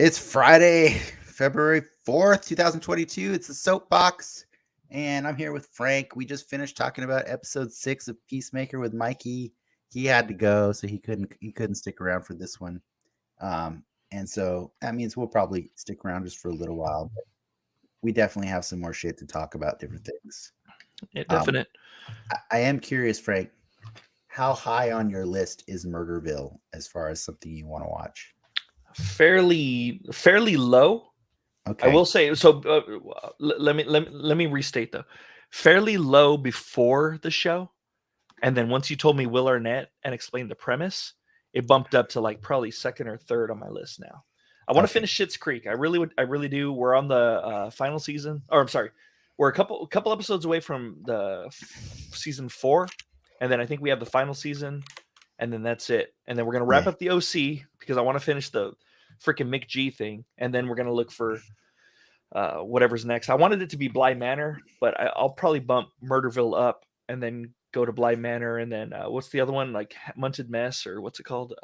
It's Friday, February 4th, 2022. It's the Soapbox, and I'm here with Frank. We just finished talking about episode 6 of Peacemaker with Mikey. He had to go, so he couldn't stick around for this one. And so that means we'll probably stick around just for a little while. But we definitely have some more shit to talk about, different things. Yeah, definite. I am curious, Frank, how high on your list is Murderville as far as something you want to watch? Fairly low. Okay. I will say so. Let me restate though. Fairly low before the show, and then once you told me Will Arnett and explained the premise, it bumped up to like probably second or third on my list now. I want to finish Schitt's Creek. I really do. We're on the final season, or I'm sorry, we're a couple episodes away from the season 4, and then I think we have the final season, and then that's it. And then we're gonna wrap up the OC because I want to finish the freaking McG thing, and then we're gonna look for whatever's next. I wanted it to be Bly Manor, but I'll probably bump Murderville up and then go to Bly Manor, and then what's the other one, like Munted Mess, or what's it called,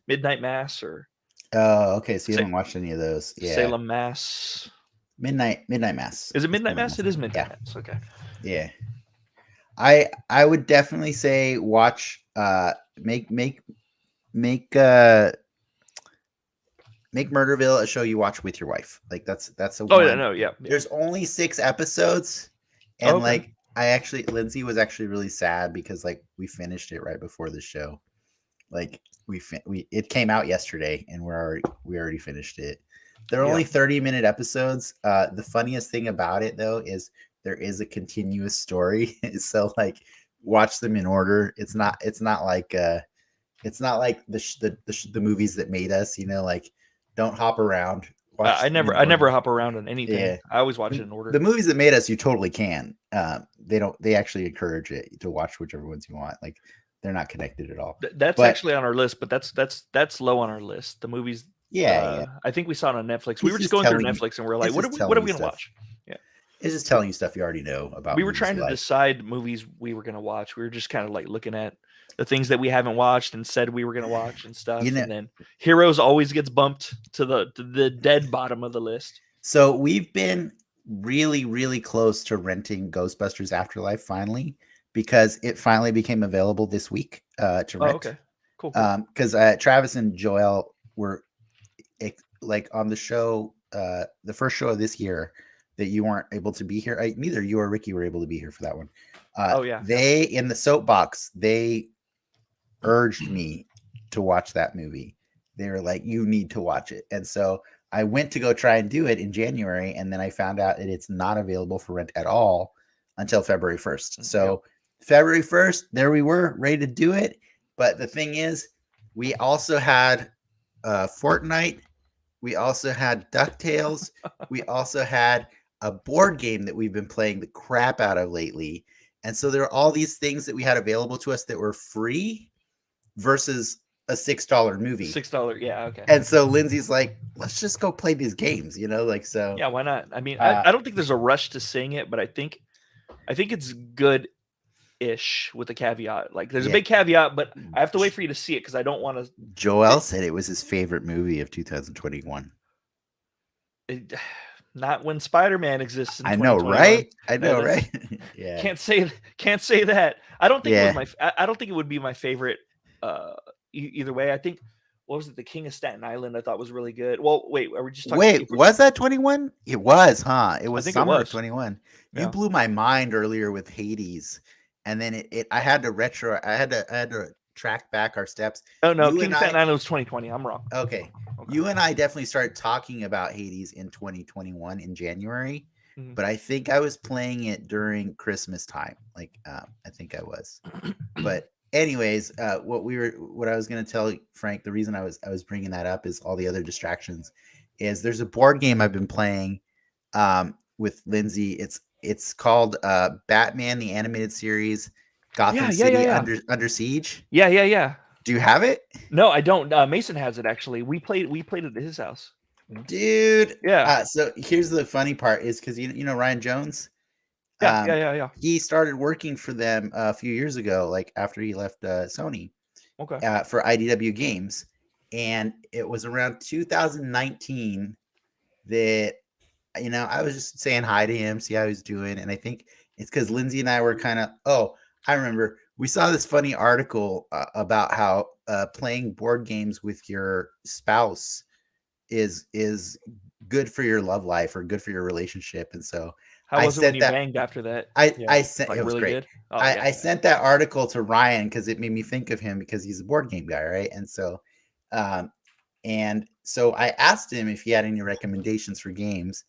Midnight Mass, or oh, okay, so you haven't watched any of those. Yeah. Salem Mass, Midnight Mass. Is it Midnight Mass? It is Midnight Mass. Okay. Yeah. I would definitely say watch make Murderville a show you watch with your wife. Like that's a one. Yeah, no, yeah. There's only 6 episodes, and like Lindsay was actually really sad because like we finished it right before the show. Like it came out yesterday, and we already finished it. They're only 30-minute episodes. The funniest thing about it though is there is a continuous story, so like watch them in order. It's not like the movies that made us, like don't hop around. I never hop around on anything. Yeah. I always watch it in order. The movies that made us, you totally can. They actually encourage it to watch whichever ones you want. Like they're not connected at all. That's actually on our list, but that's low on our list. The movies. Yeah. I think we saw it on Netflix. We were just going through Netflix and we're like, what are we gonna watch? Yeah. It's just telling you stuff you already know about. We were trying to decide movies we were gonna watch. We were just kind of like looking at the things that we haven't watched and said we were going to watch and stuff. And then Heroes always gets bumped to the dead bottom of the list. So we've been really, really close to renting Ghostbusters Afterlife finally, because it finally became available this week to rent. Oh, okay. Cool. Because Travis and Joel were like on the show, the first show of this year that you weren't able to be here. Neither you or Ricky were able to be here for that one. They, in the Soapbox, they urged me to watch that movie. They were like, you need to watch it. And so I went to go try and do it in January, and then I found out that it's not available for rent at all until February 1st. So February 1st, there we were, ready to do it. But the thing is, we also had Fortnite. We also had DuckTales. We also had a board game that we've been playing the crap out of lately. And so there are all these things that we had available to us that were free versus a $6 movie. $6, yeah, okay. And so Lindsay's like, let's just go play these games, like so. Yeah, why not? I mean, I don't think there's a rush to seeing it, but I think it's good-ish with a caveat. Like there's a big caveat, but I have to wait for you to see it because I don't want to. Joel said it was his favorite movie of 2021. Not when Spider-Man exists. I know, right? Yeah. Can't say that. I don't think it was I don't think it would be my favorite. Either way, I think what was it? The King of Staten Island. I thought was really good. Well, wait, are we just talking? Wait, was that 21? It was, huh? It was summer of 21. Yeah. You blew my mind earlier with Hades, and then I had to track back our steps. Oh no, King of Staten Island was 2020. I'm wrong. Okay. You and I definitely started talking about Hades in 2021 in January, but I think I was playing it during Christmas time. Like, I think I was. But anyways, what I was going to tell Frank, the reason I was bringing that up is all the other distractions. Is there's a board game I've been playing with Lindsay. It's called Batman the Animated Series, Gotham City Under Siege. Yeah. Do you have it? No, I don't. Mason has it actually. We played it at his house. Dude. Yeah. So here's the funny part is because you know Ryan Jones. Yeah. He started working for them a few years ago, like after he left Sony. Okay. For IDW Games, And it was around 2019 that, I was just saying hi to him, see how he's doing. And I think it's because Lindsay and I were kind of, I remember we saw this funny article about how playing board games with your spouse is good for your love life or good for your relationship. And so how was it when you banged after that? I sent like, it was really great. Good? Oh, I sent that article to Ryan because it made me think of him because he's a board game guy, right? And so I asked him if he had any recommendations for games,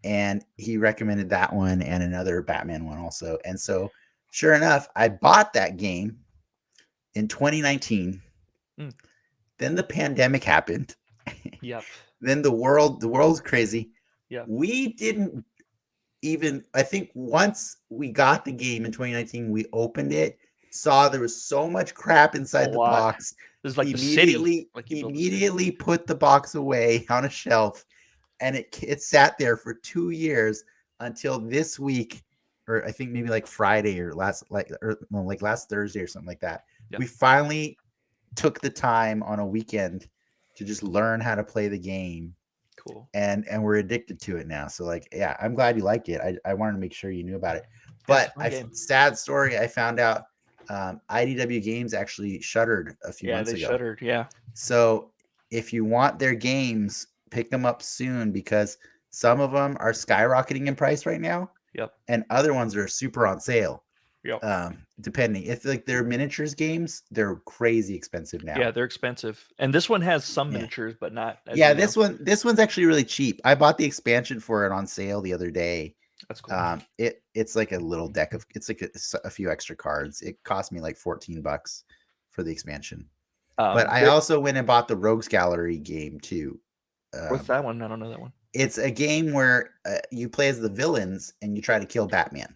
and he recommended that one and another Batman one also. And so sure enough, I bought that game in 2019. Then the pandemic happened. Yep. Then the world's crazy. Yeah. We didn't even, I think once we got the game in 2019, we opened it, saw there was so much crap inside the box. There's like immediately put the box away on a shelf, and it sat there for 2 years until this week, or I think maybe like Friday or last Thursday or something like that. Yep. We finally took the time on a weekend to just learn how to play the game. Cool. And we're addicted to it now. So I'm glad you liked it. I wanted to make sure you knew about it. But sad story, I found out IDW Games actually shuttered a few months ago. Yeah, they shuttered, yeah. So if you want their games, pick them up soon because some of them are skyrocketing in price right now. Yep. And other ones are super on sale. Yep. Depending. If they're miniatures games, they're crazy expensive now. Yeah, they're expensive. And this one has some miniatures, but not. This one's actually really cheap. I bought the expansion for it on sale the other day. That's cool. It's like a little deck of, it's like a few extra cards. It cost me like $14 for the expansion. But I also went and bought the Rogues Gallery game too. What's that one? I don't know that one. It's a game where you play as the villains and you try to kill Batman.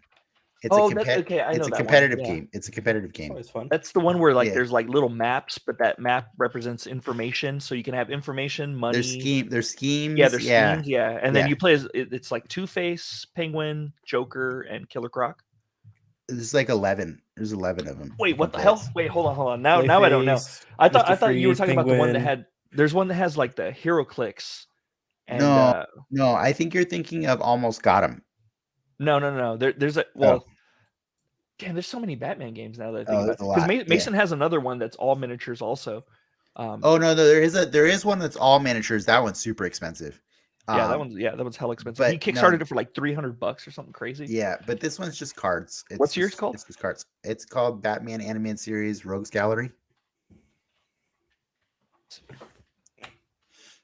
It's a competitive game. It's a competitive game. It's fun. That's the one where there's like little maps, but that map represents information, so you can have information, money. There's schemes. Yeah, there's schemes. Yeah, and then you play as it's like Two-Face, Penguin, Joker, and Killer Croc. There's like 11. There's 11 of them. Wait, what the hell? Wait, hold on. Now I don't know. I thought you were talking about the one that had. There's one that has like the hero clicks. And, no, I think you're thinking of Almost Got Him. No. There's a damn, there's so many Batman games now that I think about. Because Mason has another one that's all miniatures also. There is one that's all miniatures. That one's super expensive. That one's hell expensive. He kickstarted it for like $300 or something crazy. Yeah, but this one's just cards. What's yours called? It's just cards. It's called Batman Animated Series Rogues Gallery.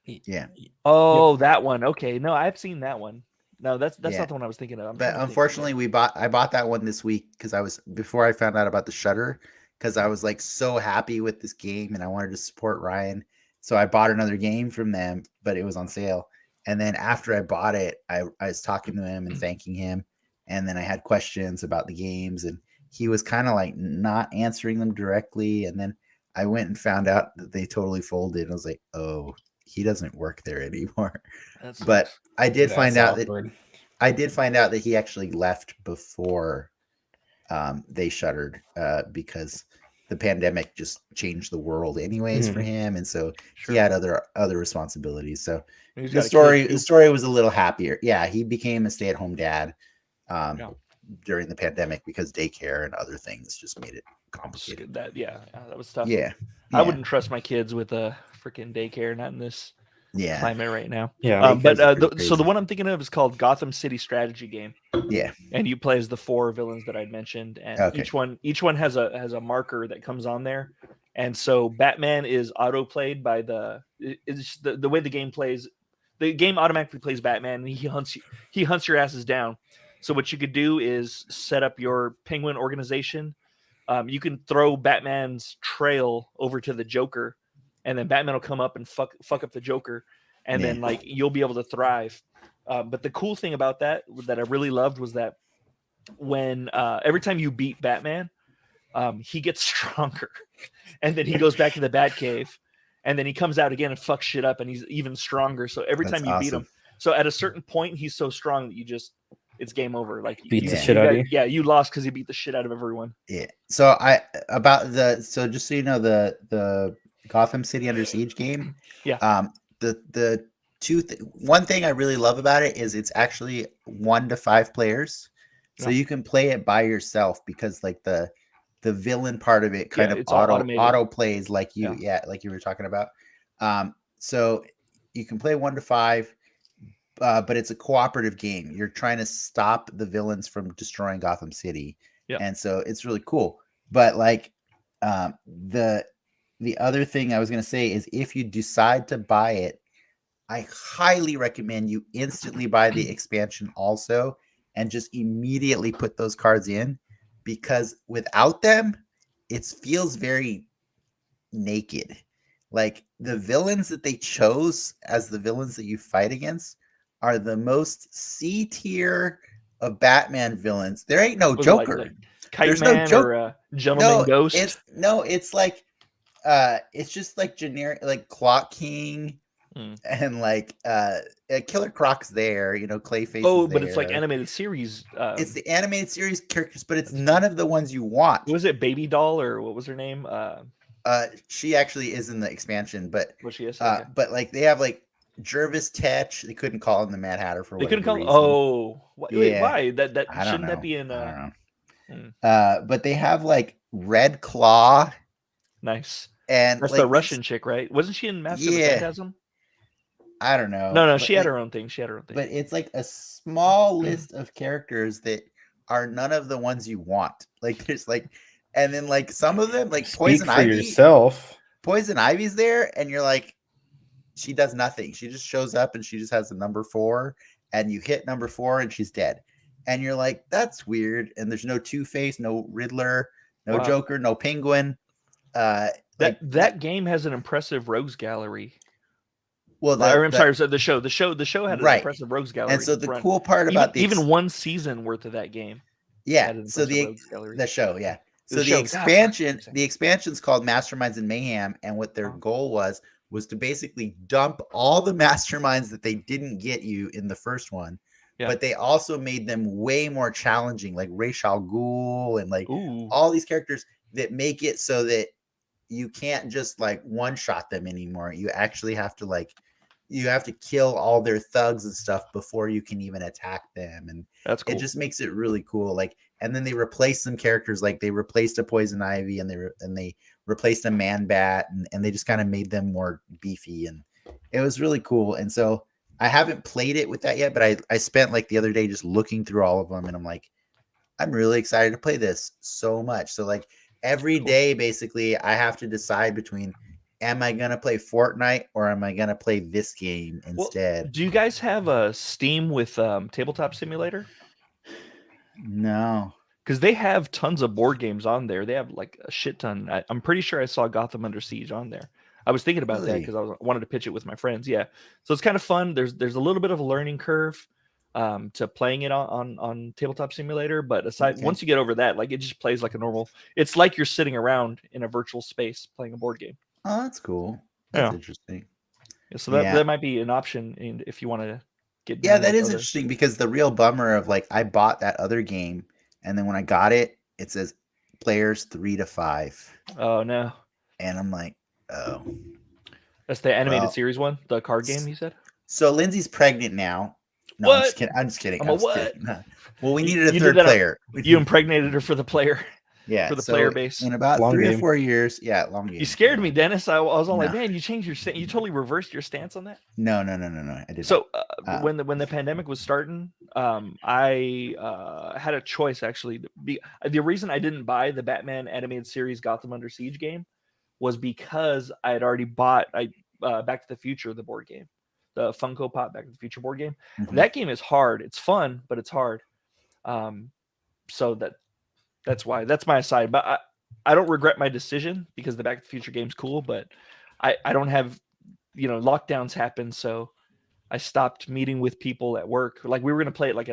Yeah. Oh, that one. Okay. No, I've seen that one. No, that's not the one I was thinking of. But unfortunately, I bought that one this week because before I found out about the shutter, because I was like so happy with this game and I wanted to support Ryan. So I bought another game from them, but it was on sale. And then after I bought it, I was talking to him and thanking him. And then I had questions about the games and he was kind of like not answering them directly. And then I went and found out that they totally folded. And I was like, oh, he doesn't work there anymore. But I did find out that he actually left before they shuttered because the pandemic just changed the world anyways for him, and so he had other responsibilities. So the story was a little happier. Yeah, he became a stay-at-home dad during the pandemic because daycare and other things just made it complicated. That was tough. Yeah. I wouldn't trust my kids with a freaking daycare, not in this climate right now. Yeah. So the one I'm thinking of is called Gotham City Strategy Game. Yeah. And you play as the 4 villains that I'd mentioned, and each one has a marker that comes on there. And so Batman is auto played by the way the game plays. The game automatically plays Batman, and he hunts your asses down. So what you could do is set up your Penguin organization. You can throw Batman's trail over to the Joker, and then Batman will come up and fuck up the Joker, and then like you'll be able to thrive. But the cool thing about that I really loved was that when every time you beat Batman, he gets stronger, and then he goes back to the Batcave, and then he comes out again and fucks shit up, and he's even stronger. So every time you beat him, so at a certain point, he's so strong that it's game over. Like beat the shit out of you. Yeah, you lost because he beat the shit out of everyone. Yeah. So just so you know, the Gotham City Under Siege game. Yeah. The one thing I really love about it is it's actually 1 to 5 players, so you can play it by yourself because like the villain part of it kind of it's all auto plays like you like you were talking about. So you can play 1 to 5, but it's a cooperative game. You're trying to stop the villains from destroying Gotham City, and so it's really cool. But like the other thing I was going to say is if you decide to buy it, I highly recommend you instantly buy the expansion also and just immediately put those cards in, because without them, it feels very naked. Like the villains that they chose as the villains that you fight against are the most C tier of Batman villains. There ain't no Joker. Like Kite There's Man no Joker. or Gentleman Ghost. It's like it's just like generic, like Clock King. And like Killer Croc's there, Clayface. Oh, but it's like animated series. It's the animated series characters, but it's none of the ones you want. Was it Baby Doll or what was her name? She actually is in the expansion, but she is. Okay. But like they have like Jervis Tetch. They couldn't call him the Mad Hatter for whatever reason. Oh, wait, why? That shouldn't that be in? I don't know. But they have like Red Claw. Nice. And that's like, the Russian chick, right? Wasn't she in Master of the Phantasm? I don't know. No, she had her own thing. But it's like a small list of characters that are none of the ones you want. Like there's like, and then like some of them, like Poison Ivy. Yourself. Poison Ivy's there, and you're like, she does nothing. She just shows up and she just has a number 4, and you hit number 4 and she's dead. And you're like, that's weird. And there's no Two-Face, no Riddler, no Joker, no Penguin. That game has an impressive rogues gallery. Well, I'm sorry. So the show had an impressive rogues gallery. And so the cool part about even one season worth of that game. Yeah. So the show, yeah. So the expansion's called Masterminds and Mayhem, and what their goal was to basically dump all the masterminds that they didn't get you in the first one, but they also made them way more challenging, like Ra's al Ghul and like all these characters that make it so that you can't just like one-shot them anymore. You actually have to you have to kill all their thugs and stuff before you can even attack them. And that's cool. It just makes it really cool. Like, and then they replaced some characters, like they replaced a Poison Ivy and they replaced a Man Bat, and they just kind of made them more beefy, and it was really cool. And so I haven't played it with that yet, but I spent like the other day just looking through all of them, and I'm like, I'm really excited to play this so much. So like every day, basically, I have to decide between, am I going to play Fortnite or am I going to play this game instead? Well, do you guys have a Steam with Tabletop Simulator? No. Because they have tons of board games on there. They have like a shit ton. I'm pretty sure I saw Gotham Under Siege on there. I was thinking about that because I wanted to pitch it with my friends. Yeah. So it's kind of fun. There's a little bit of a learning curve to playing it on Tabletop Simulator. But once you get over that, like it just plays like a normal. It's like you're sitting around in a virtual space playing a board game. Oh, that's cool. That's interesting. Yeah, so that might be an option if you want to get. Yeah, that is interesting, because the real bummer of like I bought that other game, and then when I got it, it says players 3 to 5. Oh no! And I'm like, oh, that's the animated series one, the card game. You said. So Lindsay's pregnant now. No, what? I'm just kidding. Kidding. Well, we needed a third player. You impregnated her for the player. Yeah, for the player base. In about 3 or 4 years. Yeah, long game. You scared me, Dennis. I was all like, man, you changed your stance. You totally reversed your stance on that. No. I didn't. So when the pandemic was starting, I had a choice actually. The reason I didn't buy the Batman animated series Gotham Under Siege game was because I had already bought Back to the Future, the board game, the Funko Pop Back to the Future board game. Mm-hmm. That game is hard. It's fun, but it's hard. So that's why. That's my aside. But I don't regret my decision, because the Back to the Future game's cool, but I don't have, lockdowns happen, so I stopped meeting with people at work. Like we were gonna play it like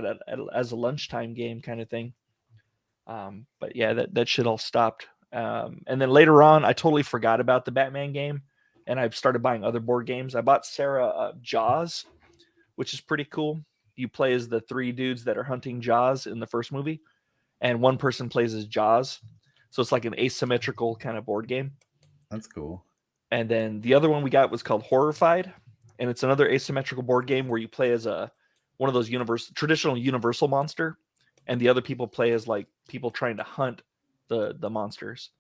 as a lunchtime game kind of thing. But yeah, that shit all stopped. And then later on, I totally forgot about the Batman game, and I started buying other board games. I bought Sarah Jaws, which is pretty cool. You play as the 3 dudes that are hunting Jaws in the first movie, and one person plays as Jaws. So it's like an asymmetrical kind of board game. That's cool. And then the other one we got was called Horrified, and it's another asymmetrical board game where you play as one of those traditional universal monster, and the other people play as like people trying to hunt the monsters.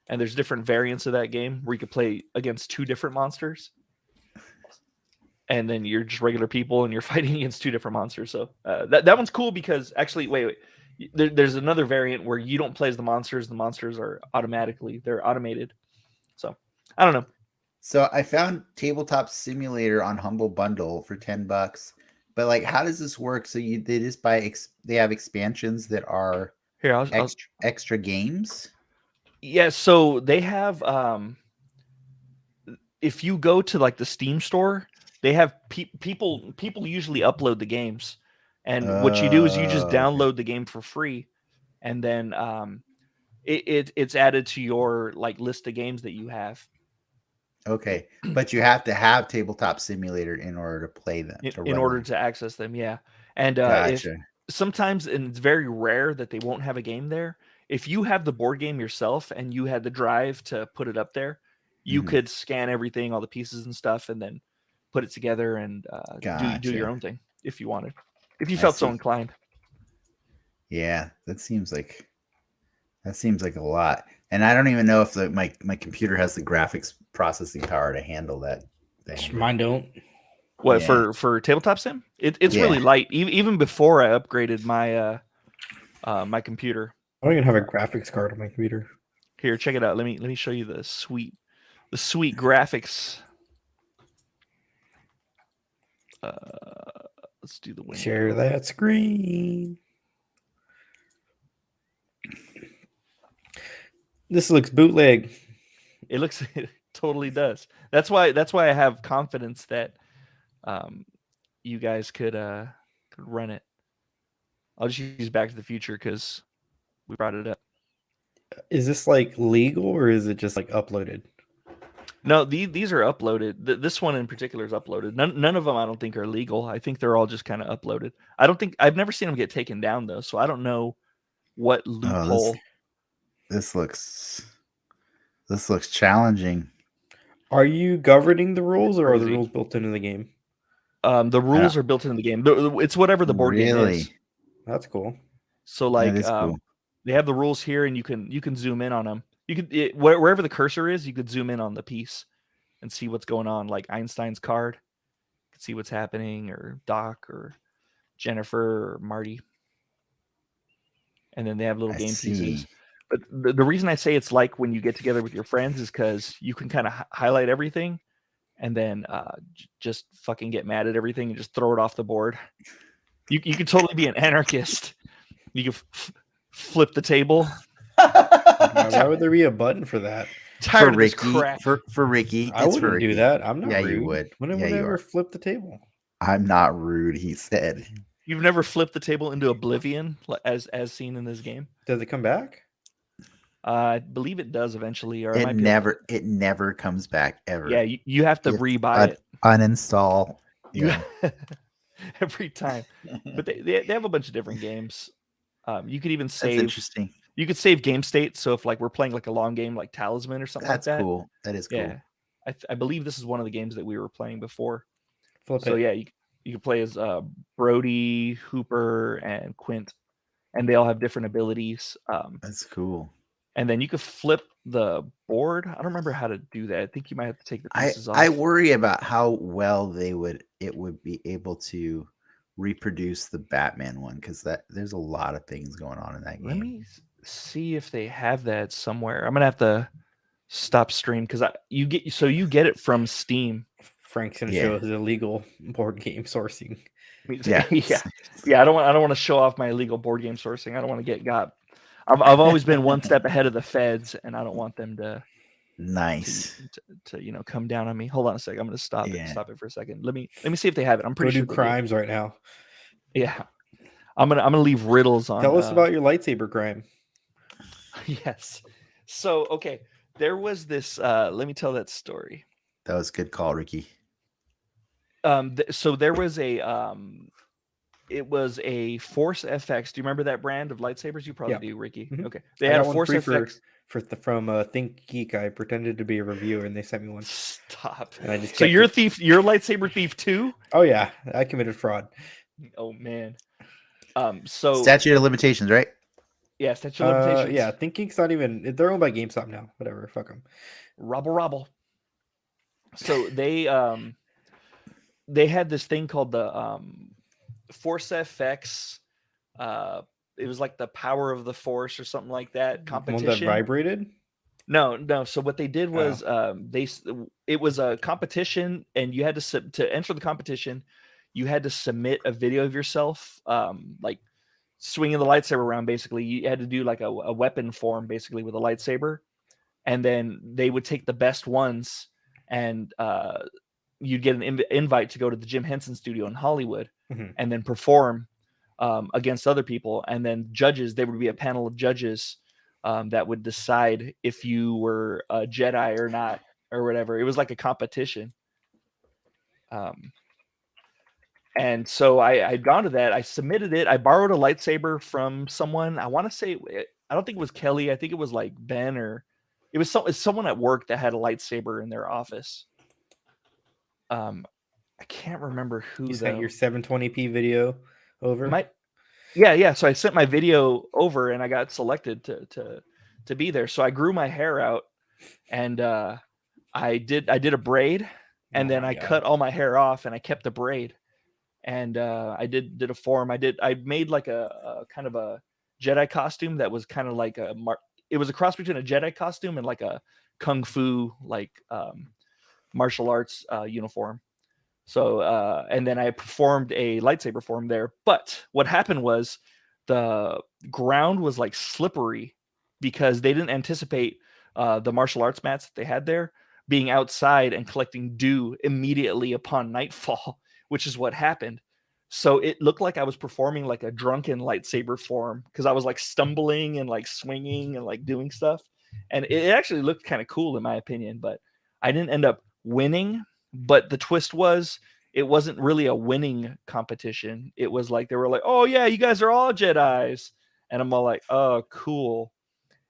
And there's different variants of that game where you could play against 2 different monsters, and then you're just regular people and you're fighting against 2 different monsters. So that one's cool because actually, wait, there's another variant where you don't play as the monsters. The monsters are they're automated. So I don't know. So I found Tabletop Simulator on Humble Bundle for $10, but like, how does this work? So they just buy they have expansions that are Here, extra games. Yeah, so they have. If you go to like the Steam store, they have people usually upload the games, and what you do is you just download the game for free, and then it's added to your like list of games that you have. Okay, but you have to have Tabletop Simulator in order to play them. In order to access them, yeah. And gotcha. Sometimes, and it's very rare that they won't have a game there. If you have the board game yourself and you had the drive to put it up there, you could scan everything, all the pieces and stuff, and then put it together and do your own thing if you wanted, if you felt so inclined. Yeah, that seems like a lot. And I don't even know if my computer has the graphics processing power to handle that thing. Mine don't. What, for Tabletop Sim? It's really light. Even before I upgraded my my computer. I don't even have a graphics card on my computer. Here, check it out. Let me show you the sweet graphics. Let's do the window. Share that screen. This looks bootleg. It totally does. That's why I have confidence that you guys could run it. I'll just use Back to the Future because we brought it up. Is this like legal or is it just like uploaded? No, these are uploaded. This one in particular is uploaded. None of them I don't think are legal. I think they're all just kind of uploaded. I've never seen them get taken down though, so I don't know what loophole. This looks challenging. Are you governing the rules or are the rules built into the game? The rules are built into the game. It's whatever the board game is. That's cool. So like cool. They have the rules here and you can zoom in on them. You could wherever the cursor is, you could zoom in on the piece and see what's going on. Like Einstein's card, you can see what's happening, or Doc, or Jennifer, or Marty. And then they have little game pieces. But the reason I say it's like when you get together with your friends is because you can kind of highlight everything, and then just fucking get mad at everything and just throw it off the board. You could totally be an anarchist. You could flip the table. Why would there be a button for that? Tired of this crap. For Ricky. I wouldn't do that. I'm not rude. You would. When have I ever flipped the table? I'm not rude, he said. You've never flipped the table into oblivion as seen in this game? Does it come back? I believe it does eventually. Or it never comes back ever. Yeah, you have to rebuy it. Uninstall. Yeah. Every time. But they have a bunch of different games. You could even save. That's interesting. You could save game state. So if like we're playing like a long game like Talisman or something like that. That's cool. That is cool. Yeah. I believe this is one of the games that we were playing before. So yeah, you can play as Brody, Hooper, and Quint, and they all have different abilities. That's cool. And then you could flip the board. I don't remember how to do that. I think you might have to take the pieces off. I worry about how well it would be able to reproduce the Batman one, because there's a lot of things going on in that game. Let me see if they have that somewhere. I'm gonna have to stop stream because you get it from Steam. Frank's gonna show his illegal board game sourcing. Yeah. I don't want to show off my illegal board game sourcing. I don't want to get got. I've always been one step ahead of the feds, and I don't want them to to come down on me. Hold on a second. I'm gonna stop it for a second. Let me see if they have it. I'm pretty sure. Do crimes right now. Yeah, I'm gonna leave riddles on. Tell us about your lightsaber crime. Yes. So okay, there was this. Let me tell that story. That was a good call, Ricky. So there was a it was a Force FX. Do you remember that brand of lightsabers? You probably do, Ricky. Mhm. Okay, they had a Force FX from Think Geek. I pretended to be a reviewer, and they sent me one. Stop. And I just so you're a thief. You're a lightsaber thief too. Oh yeah, I committed fraud. Oh man. So statute of limitations, right? Yeah, statute of limitations. Yeah, Think Geek's not even. They're owned by GameStop now. Whatever, fuck them. Robble. So they had this thing called the Force FX. It was like the power of the Force or something like that competition. One that vibrated? No. So what they did was it was a competition, and you had to enter the competition. You had to submit a video of yourself, like swinging the lightsaber around. Basically, you had to do like a weapon form, basically with a lightsaber, and then they would take the best ones, and you'd get an invite to go to the Jim Henson studio in Hollywood, and then perform against other people, and then judges. There would be a panel of judges that would decide if you were a Jedi or not, or whatever. It was like a competition. And so I'd gone to that. I submitted it. I borrowed a lightsaber from someone. I want to say, I don't think it was Kelly. I think it was like Ben, or it was someone at work that had a lightsaber in their office. I can't remember who. You sent your 720p video over? Yeah. So I sent my video over, and I got selected to be there. So I grew my hair out, and I did a braid, and then I cut all my hair off, and I kept the braid. And I did a form. I made like a kind of a Jedi costume that was kind of like it was a cross between a Jedi costume and like a kung fu like martial arts uniform. So and then I performed a lightsaber form there. But what happened was the ground was like slippery because they didn't anticipate the martial arts mats that they had there being outside and collecting dew immediately upon nightfall, which is what happened. So it looked like I was performing like a drunken lightsaber form because I was like stumbling and like swinging and like doing stuff. And it actually looked kind of cool in my opinion, but I didn't end up winning. But the twist was it wasn't really a winning competition. It was like, they were like, oh yeah, you guys are all Jedis. And I'm all like, oh, cool.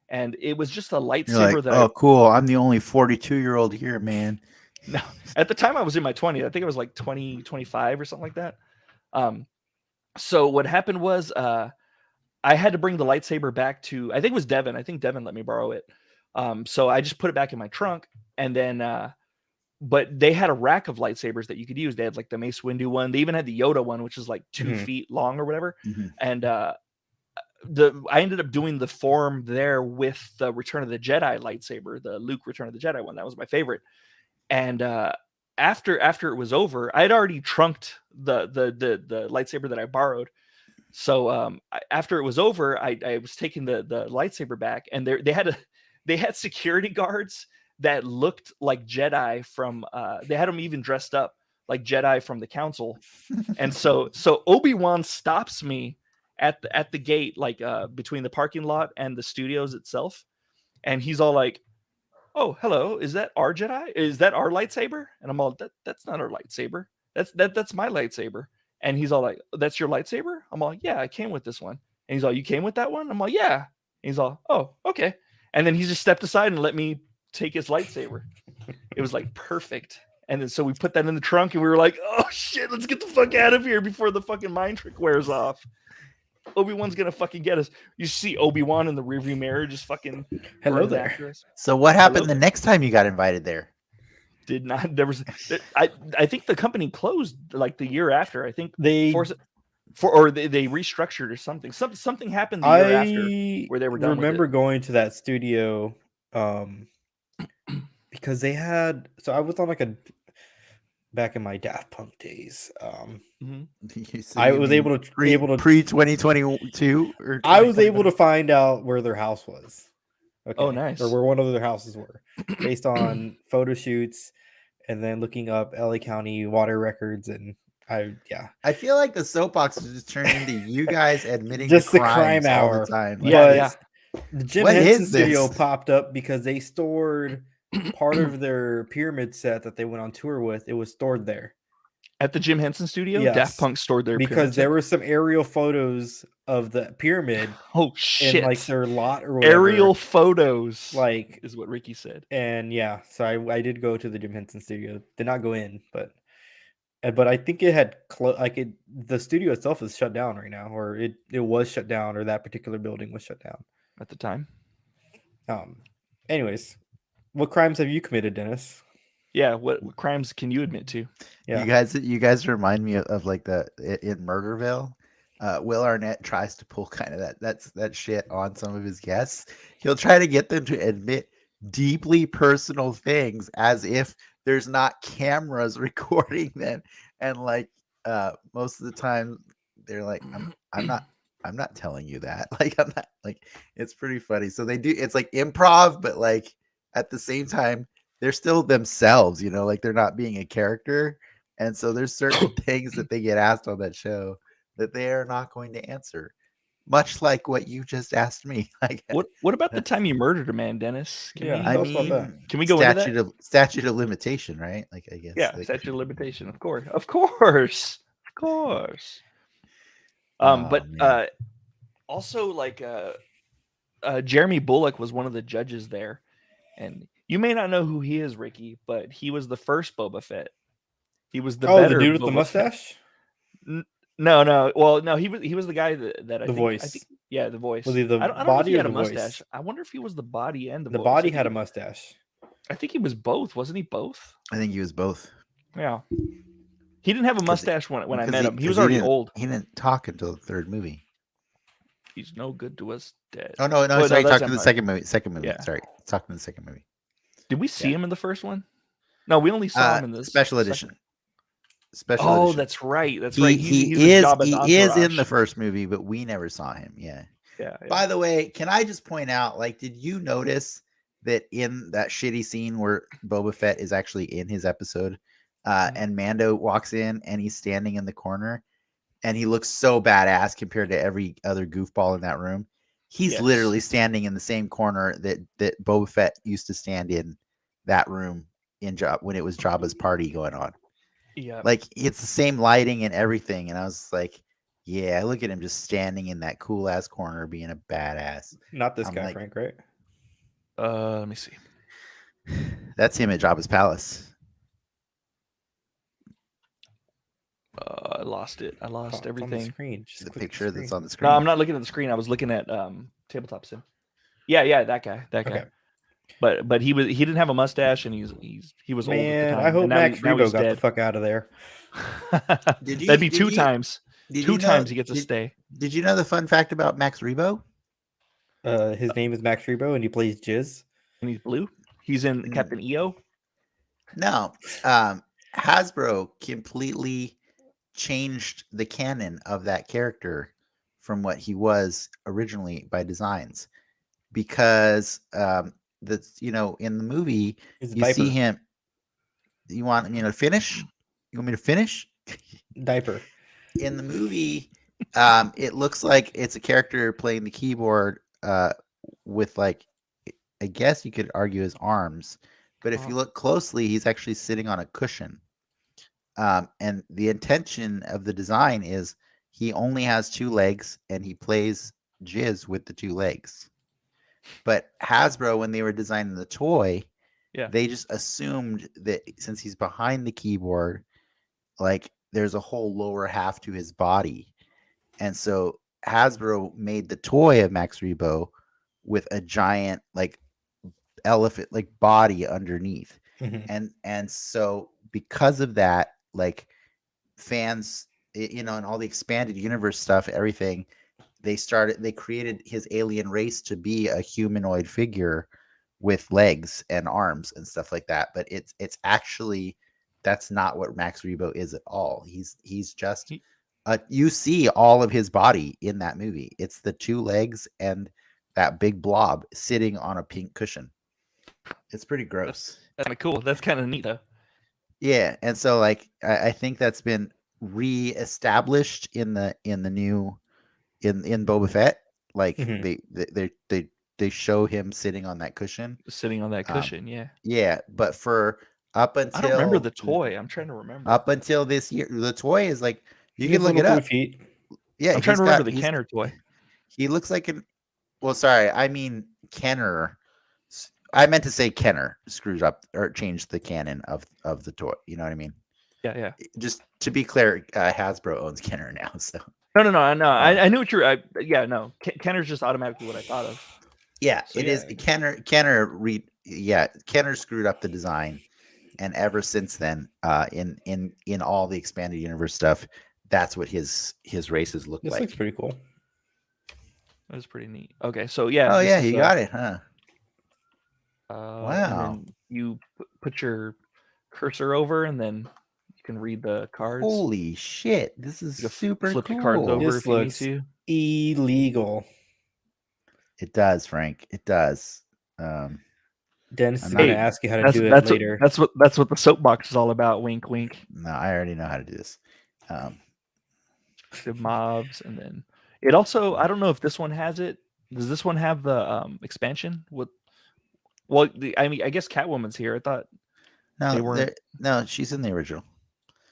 And it was just a lightsaber that cool. I'm the only 42-year-old here, man. No, at the time I was in my 20s. I think it was like 20, 25 or something like that. So what happened was I had to bring the lightsaber back to, I think it was Devin. I think Devin let me borrow it. So I just put it back in my trunk, and then but they had a rack of lightsabers that you could use. They had like the Mace Windu one. They even had the Yoda one, which is like 2 feet long or whatever. And I ended up doing the form there with the Return of the Jedi lightsaber, the Luke Return of the Jedi one. That was my favorite. And after it was over, I had already trunked the lightsaber that I borrowed. So after it was over, I was taking the lightsaber back, and they had security guards that looked like Jedi from. They had them even dressed up like Jedi from the Council. And so Obi-Wan stops me at the gate, like between the parking lot and the studios itself, and he's all like, oh, hello, is that our Jedi? Is that our lightsaber? And I'm all, that's not our lightsaber. That's my lightsaber. And he's all like, that's your lightsaber? I'm all, yeah, I came with this one. And he's all, you came with that one? I'm all, yeah. And he's all, oh, okay. And then he just stepped aside and let me take his lightsaber. It was like perfect. And then so we put that in the trunk, and we were like, oh shit, let's get the fuck out of here before the fucking mind trick wears off. Obi-Wan's gonna fucking get us. You see Obi-Wan in the rearview mirror just fucking hello there. So what happened the next time you got invited there? Did not. There was. I think the company closed like the year after. I think they restructured or something. Something happened the year after where they were done. I remember going to that studio because they had. So I was on like a. Back in my Daft Punk days, I was able to pre 2022. I was able to find out where their house was. Okay. Oh, nice. Or where one of their houses were, based on photo shoots, and then looking up LA County water records, and I feel like the soapbox is just turned into you guys admitting just the crime hour all the time. Yeah. The Jim Henson studio popped up because they stored part of their pyramid set that they went on tour with. It was stored there. At the Jim Henson studio, Yes. Daft Punk stored their because pyramid. there were some aerial photos of the pyramid Oh in shit! like their lot or whatever. Aerial photos, like is what Ricky said. And yeah, so I did go to the Jim Henson studio. Did not go in, but I think it had the studio itself is shut down right now, or it was shut down, or that particular building was shut down At the time. Anyways, what crimes have you committed, Dennis? Yeah, what crimes can you admit to? Yeah. You guys remind me of like in Murderville. Will Arnett tries to pull kind of that shit on some of his guests. He'll try to get them to admit deeply personal things as if there's not cameras recording them, and like most of the time they're like, I'm not telling you that. Like I'm not, like, it's pretty funny. So they do, it's like improv, but like at the same time they're still themselves, you know, like they're not being a character. And so there's certain things that they get asked on that show that they are not going to answer. Much like what you just asked me. Like, what about the time you murdered a man, Dennis? Can we go into that? Statute of limitation, right? Like, I guess. Yeah, like, statute of limitation, of course. Also, like, Jeremy Bullock was one of the judges there, and you may not know who he is, Ricky, but he was the first Boba Fett. He was the better the dude with Boba the mustache. No. Well, no, he was the guy that the voice. I think, yeah, the voice. Was he the I don't know if body he or had a the mustache. voice? I wonder if he was the body and the The voice. body had a mustache. I think he was both. Wasn't he both? I think he was both. Yeah. He didn't have a mustache when I met him. He was already old. He didn't talk until the third movie. He's no good to us dead. Oh no, sorry, talking to the second movie. Yeah. Sorry, talking to the second movie. Did we see him in the first one? No, we only saw him in the special edition. Edition. That's right. He is in the first movie, but we never saw him. Yeah. By the way, can I just point out, like, did you notice that in that shitty scene where Boba Fett is actually in his episode, and Mando walks in and he's standing in the corner, and he looks so badass compared to every other goofball in that room? He's literally standing in the same corner that Boba Fett used to stand in that room when it was Jabba's party going on. Yeah, like it's the same lighting and everything, and I was like, yeah, look at him just standing in that cool ass corner being a badass. Not this guy, like, Frank, right? Let me see. That's him at Jabba's palace. I lost it. I lost everything. On the screen. Just the picture that's on the screen. No, I'm not looking at the screen. I was looking at Tabletop Sim. Yeah, that guy. Okay. But he didn't have a mustache, and he was old at the time. I hope Max Rebo got the fuck out of there. That'd be two times. Two times he gets a stay. Did you know the fun fact about Max Rebo? His name is Max Rebo, and he plays Jizz. And he's blue. He's in Captain EO. No, Hasbro completely changed the canon of that character from what he was originally by designs, because that's, you know, in the movie you see him. You want me to finish? You want me to finish? Diaper. In the movie, it looks like it's a character playing the keyboard with, like, I guess you could argue his arms, but if you look closely, he's actually sitting on a cushion. And the intention of the design is he only has two legs and he plays Jizz with the two legs. But Hasbro, when they were designing the toy, they just assumed that since he's behind the keyboard, like, there's a whole lower half to his body. And so Hasbro made the toy of Max Rebo with a giant, like, elephant, like, body underneath. And so because of that, like, fans, you know, and all the expanded universe stuff, everything, they created his alien race to be a humanoid figure with legs and arms and stuff like that. But it's actually, that's not what Max Rebo is at all. He's just you see all of his body in that movie. It's the two legs and that big blob sitting on a pink cushion. It's pretty gross. That's kind of cool. That's kind of neat, though. Yeah, and so, like, I think that's been re-established in the new in Boba Fett. Like, they show him sitting on that cushion. Yeah. Yeah, but for Up until I don't remember the toy. I'm trying to remember. Up until this year, the toy is like you He can has look it little up. blue feet. Yeah, I'm trying to remember the he's- Kenner toy. He looks like an. Well, sorry, I mean Kenner. I meant to say Kenner screwed up or changed the canon of the toy. You know what I mean? Yeah. Just to be clear, Hasbro owns Kenner now. So No. I knew what you're. No. Kenner's just automatically what I thought of. yeah, So, it yeah. is Kenner. Kenner screwed up the design, and ever since then, in all the expanded universe stuff, that's what his races look This like. looks pretty cool. That was pretty neat. Okay, so yeah. Oh this yeah, is, you got it, huh? Wow. Wow. And then you put your cursor over, and then you can read the cards. Holy shit! This is You can super flip cool. your cards over This if you need looks to. illegal. It does, Frank. It does. Dennis is I'm going to not- ask you how to That's do it that's later. that's what the soapbox is all about. Wink, wink. No, I already know how to do this. The mobs, and then it also. I don't know if this one has it. Does this one have the expansion? Well, I mean, I guess Catwoman's here. I thought. They No, weren't- no, she's in the original.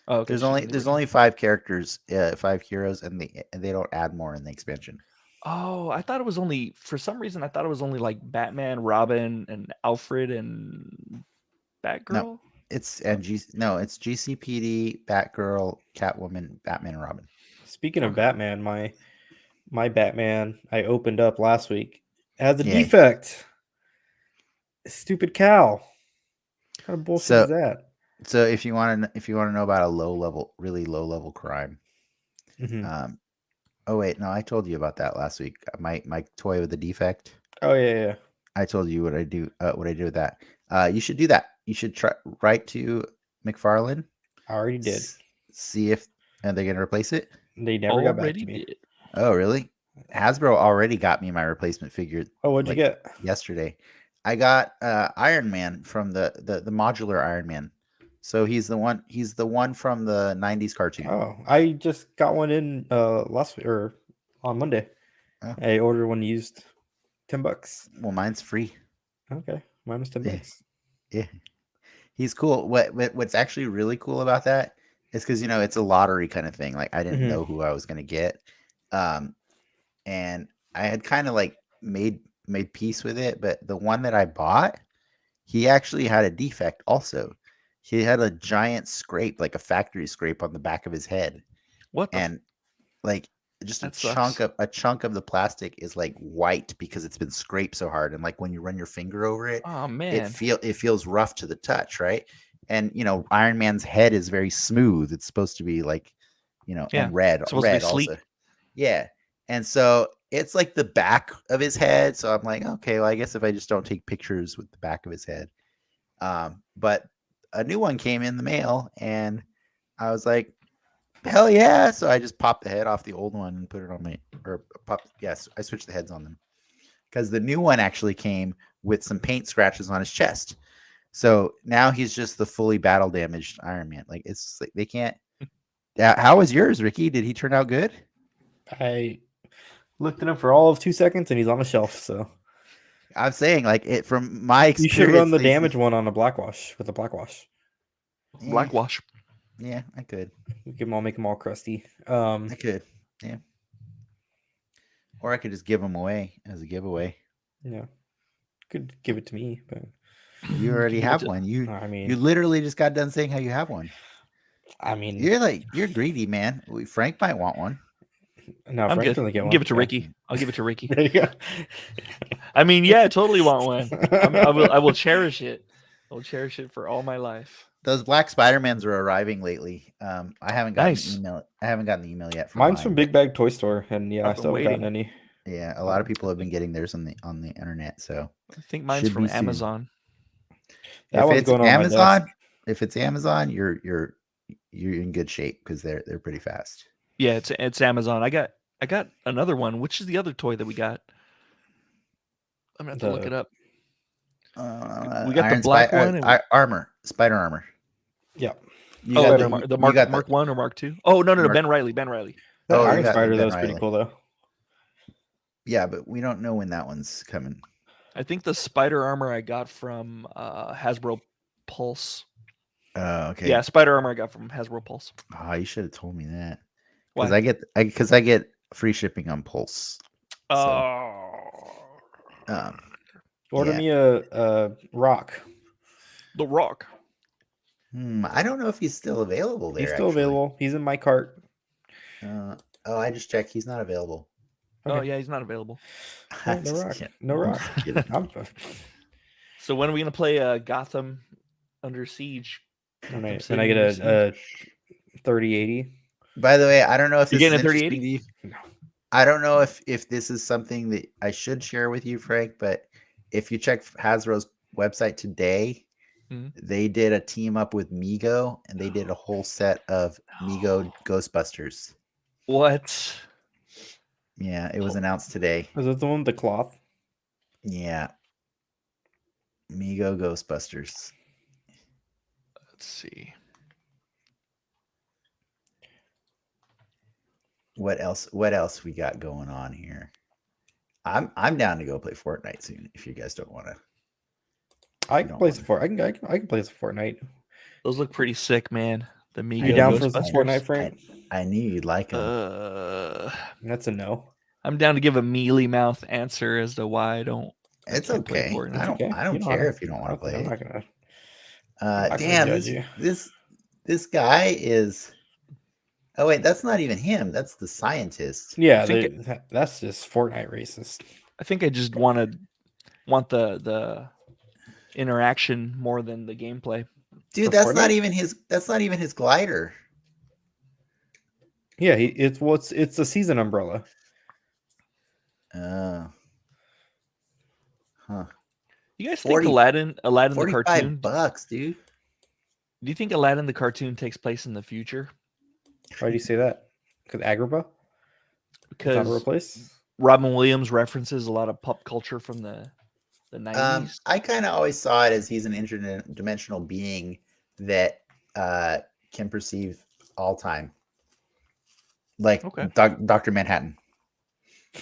Oh, okay, There's only 5 characters, 5 heroes, and they don't add more in the expansion. Oh, I thought it was only for some reason. I thought it was only like Batman, Robin, and Alfred and Batgirl. It's GCPD, Batgirl, Catwoman, Batman, and Robin. Speaking of Batman, my Batman I opened up last week has a Yeah. defect. Stupid cow. What kind of bullshit is that? So if you want to know about a really low level crime, Mhm. oh wait, no, I told you about that last week. My toy with the defect. Oh yeah. I told you what I do with that. You should do that. You should write to McFarlane. I already did. See if they're going to replace it. They never got back to Already me. did. Oh, really? Hasbro already got me my replacement figure. Oh, what'd you get? Yesterday? I got Iron Man from the modular Iron Man. So he's the one from the 90s cartoon. Oh, I just got one in last week or on Monday. Oh. I ordered one used, $10. Well, mine's free. Okay, mine was $10. Yeah. He's cool. What's actually really cool about that is because it's a lottery kind of thing. Like I didn't know who I was gonna get. And I had kind of like made peace with it, but the one that I bought, he actually had a defect also. He had a giant scrape, like a factory scrape on the back of his head. What? And like just That a chunk of the plastic is like white because it's been scraped so hard. And like when you run your finger over it, Oh man. it feels rough to the touch, right? And Iron Man's head is very smooth. It's supposed to be like, and red. It's supposed to be sleek. Also. Yeah. And so it's like the back of his head. So I'm like, okay, well, I guess if I just don't take pictures with the back of his head. But a new one came in the mail and I was like, hell yeah. So I just popped the head off the old one and put it on I switched the heads on them because the new one actually came with some paint scratches on his chest. So now he's just the fully battle damaged Iron Man. Like it's like they can't. How was yours, Ricky? Did he turn out good? I looked at him for all of 2 seconds and he's on the shelf. So I'm saying, like, it from my experience, you should run the damage one on a blackwash with a blackwash. Blackwash. Yeah, I could. Make them all crusty. I could. Yeah. Or I could just give them away as a giveaway. Yeah, could give it to me, but you already have one. You literally just got done saying how you have one. I mean, you're greedy, man. Frank might want one. No, I'm Frank good. doesn't get one. Give it to Ricky. I'll give it to Ricky. There you go. I mean, yeah, I totally want one. I will cherish it. I will cherish it for all my life. Those black Spider-Mans are arriving lately. I haven't gotten an email. I haven't gotten the email yet. Mine's from Big Bag Toy Store, and I still haven't gotten any. Yeah, a lot of people have been getting theirs on the internet. So I think mine's from Amazon. That one's going on Amazon, if it's Amazon, you're in good shape because they're pretty fast. Yeah, it's Amazon. I got another one. Which is the other toy that we got? I'm gonna have to look it up. We got the black one. Spider armor. Yeah. The Mark 1 or Mark 2? Oh no, Ben Reilly. The Iron Spider though is pretty cool though. Yeah, but we don't know when that one's coming. I think the spider armor I got from Hasbro Pulse. Okay. Yeah, spider armor I got from Hasbro Pulse. Oh, you should have told me that. Why? Because I get free shipping on Pulse. Order Yeah. me a rock. The Rock. I don't know if he's still available there. He's still available. He's in my cart. I just checked. He's not available. Oh Okay. yeah, he's not available. Oh, no rock. No rock. So when are we gonna play Gotham Under Siege? When I City get Under a 3080. By the way, I don't know if You this is getting a interesting 3080? to you. I don't know if this is something that I should share with you, Frank, but if you check Hasbro's website today, they did a team up with Mego, and they did a whole set of Mego Ghostbusters. What? Yeah, it was announced today. Is that the one with the cloth? Yeah. Mego Ghostbusters. Let's see. What else we got going on here? I'm down to go play Fortnite soon if you guys don't want to. I can play some Fortnite. I can play some Fortnite. Those look pretty sick, man. The Mego You down for some Ghostbusters? Fortnite, Frank? I knew you'd like them. That's a no. I'm down to give a mealy mouth answer as to why I don't. It's can't play okay. Fortnite. I don't care if you don't want to play I'm it. not gonna. Damn, this guy is. Oh wait, that's not even him. That's the scientist. Yeah, that's just Fortnite racist. I think I just want the interaction more than the gameplay. Dude, that's not even his. That's not even his glider. Yeah, it's a season umbrella. Huh. You guys think Aladdin the cartoon? $45, dude. Do you think Aladdin the cartoon takes place in the future? Why do you say that? Because Agrabah? Because Robin Williams references a lot of pop culture from the 90s. I kind of always saw it as he's an interdimensional being that can perceive all time, like Dr. Manhattan.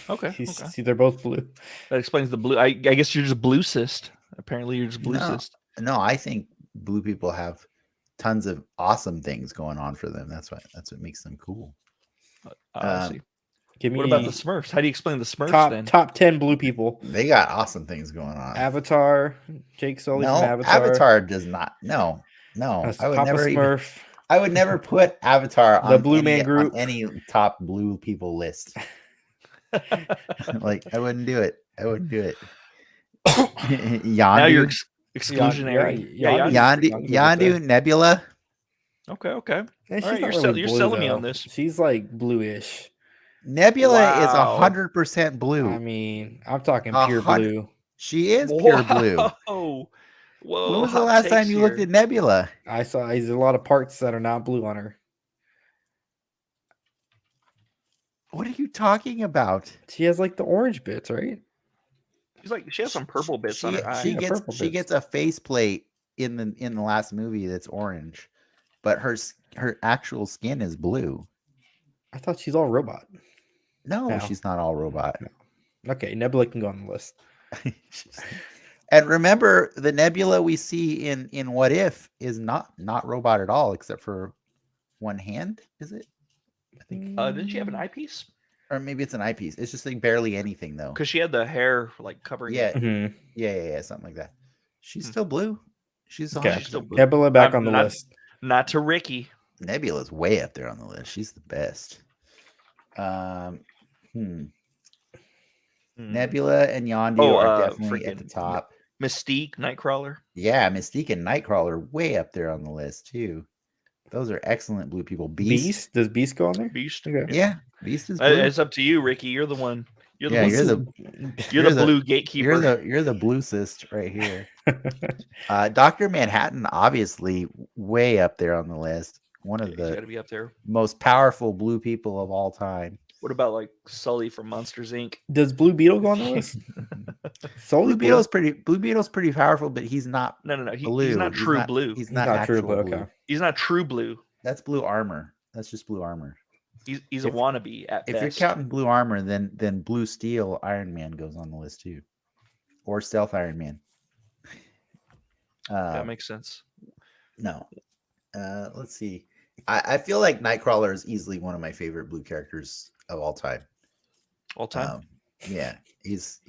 Okay. See, they're both blue. That explains the blue. I guess you're just blue cyst. Apparently, you're just blue cyst. No, I think blue people have tons of awesome things going on for them. That's what makes them cool. What about the Smurfs? How do you explain the Smurfs? Top 10 blue people. They got awesome things going on. Avatar, Jake Sully from Avatar. Avatar does not. No. That's I would Papa never Smurf. I would never put Avatar on the Blue Man Group on any top blue people list. Like I wouldn't do it. Yondu. Now you're exclusionary. Yondu, Nebula. Okay. Yeah, all right, you're selling me on this. She's like bluish. Nebula is 100% blue. I mean, I'm talking pure blue. She is pure blue. Whoa. When was the last time you looked at Nebula? I saw there's a lot of parts that are not blue on her. What are you talking about? She has like the orange bits, right? She has some purple bits on her eye. She gets a faceplate in the last movie that's orange, but her actual skin is blue. I thought she's all robot. No, she's not all robot. Okay, Nebula can go on the list. And remember, the Nebula we see in What If is not robot at all, except for one hand. Is it? I think. Didn't she have an eyepiece? Or maybe it's an eyepiece. It's just like barely anything though. Because she had the hair like covering. Yeah, yeah, something like that. She's still blue. She's still blue. Nebula back on the list. Not to Ricky. Nebula's way up there on the list. She's the best. Nebula and Yondu are definitely at the top. Mystique, Nightcrawler. Yeah, Mystique and Nightcrawler way up there on the list too. Those are excellent blue people. Beast? Does Beast go on there? Beast. Okay. Yeah, Beast is blue. It's up to you, Ricky. You're the one. You're the blue gatekeeper. You're the blue cyst right here. Dr. Manhattan, obviously, way up there on the list. One of the be up there. Most powerful blue people of all time. What about like Sully from Monsters Inc? Does Blue Beetle go on the list? Blue Beetle's pretty powerful, but he's not. No. Blue. He's not true blue. He's not true blue. Okay. He's not true blue. That's blue armor. That's just blue armor. He's a wannabe at best. If you're counting blue armor, then blue steel Iron Man goes on the list too, or stealth Iron Man. That makes sense. No. Let's see. I feel like Nightcrawler is easily one of my favorite blue characters of all time. All time. Yeah, he's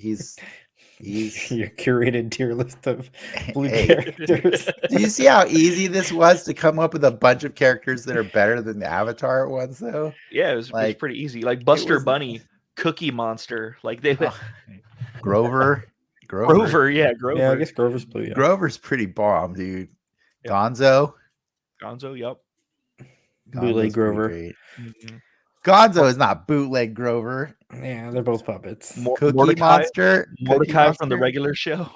Your curated tier list of blue Hey. characters. Do you see how easy this was to come up with a bunch of characters that are better than the Avatar ones, though? Yeah, it was Like, pretty easy. Like Buster was- Bunny, Cookie Monster, like they Grover. Grover, yeah, Grover. Yeah, I guess Grover's blue. Yeah. Grover's pretty bomb, dude. Yep. Gonzo. Gonzo, yep. Bootleg Gonzo's pretty Grover. great. Mhm. Gonzo is not bootleg Grover. Yeah, they're both puppets. Cookie Mordecai, Monster. Cookie Mordecai from the Monster? regular show.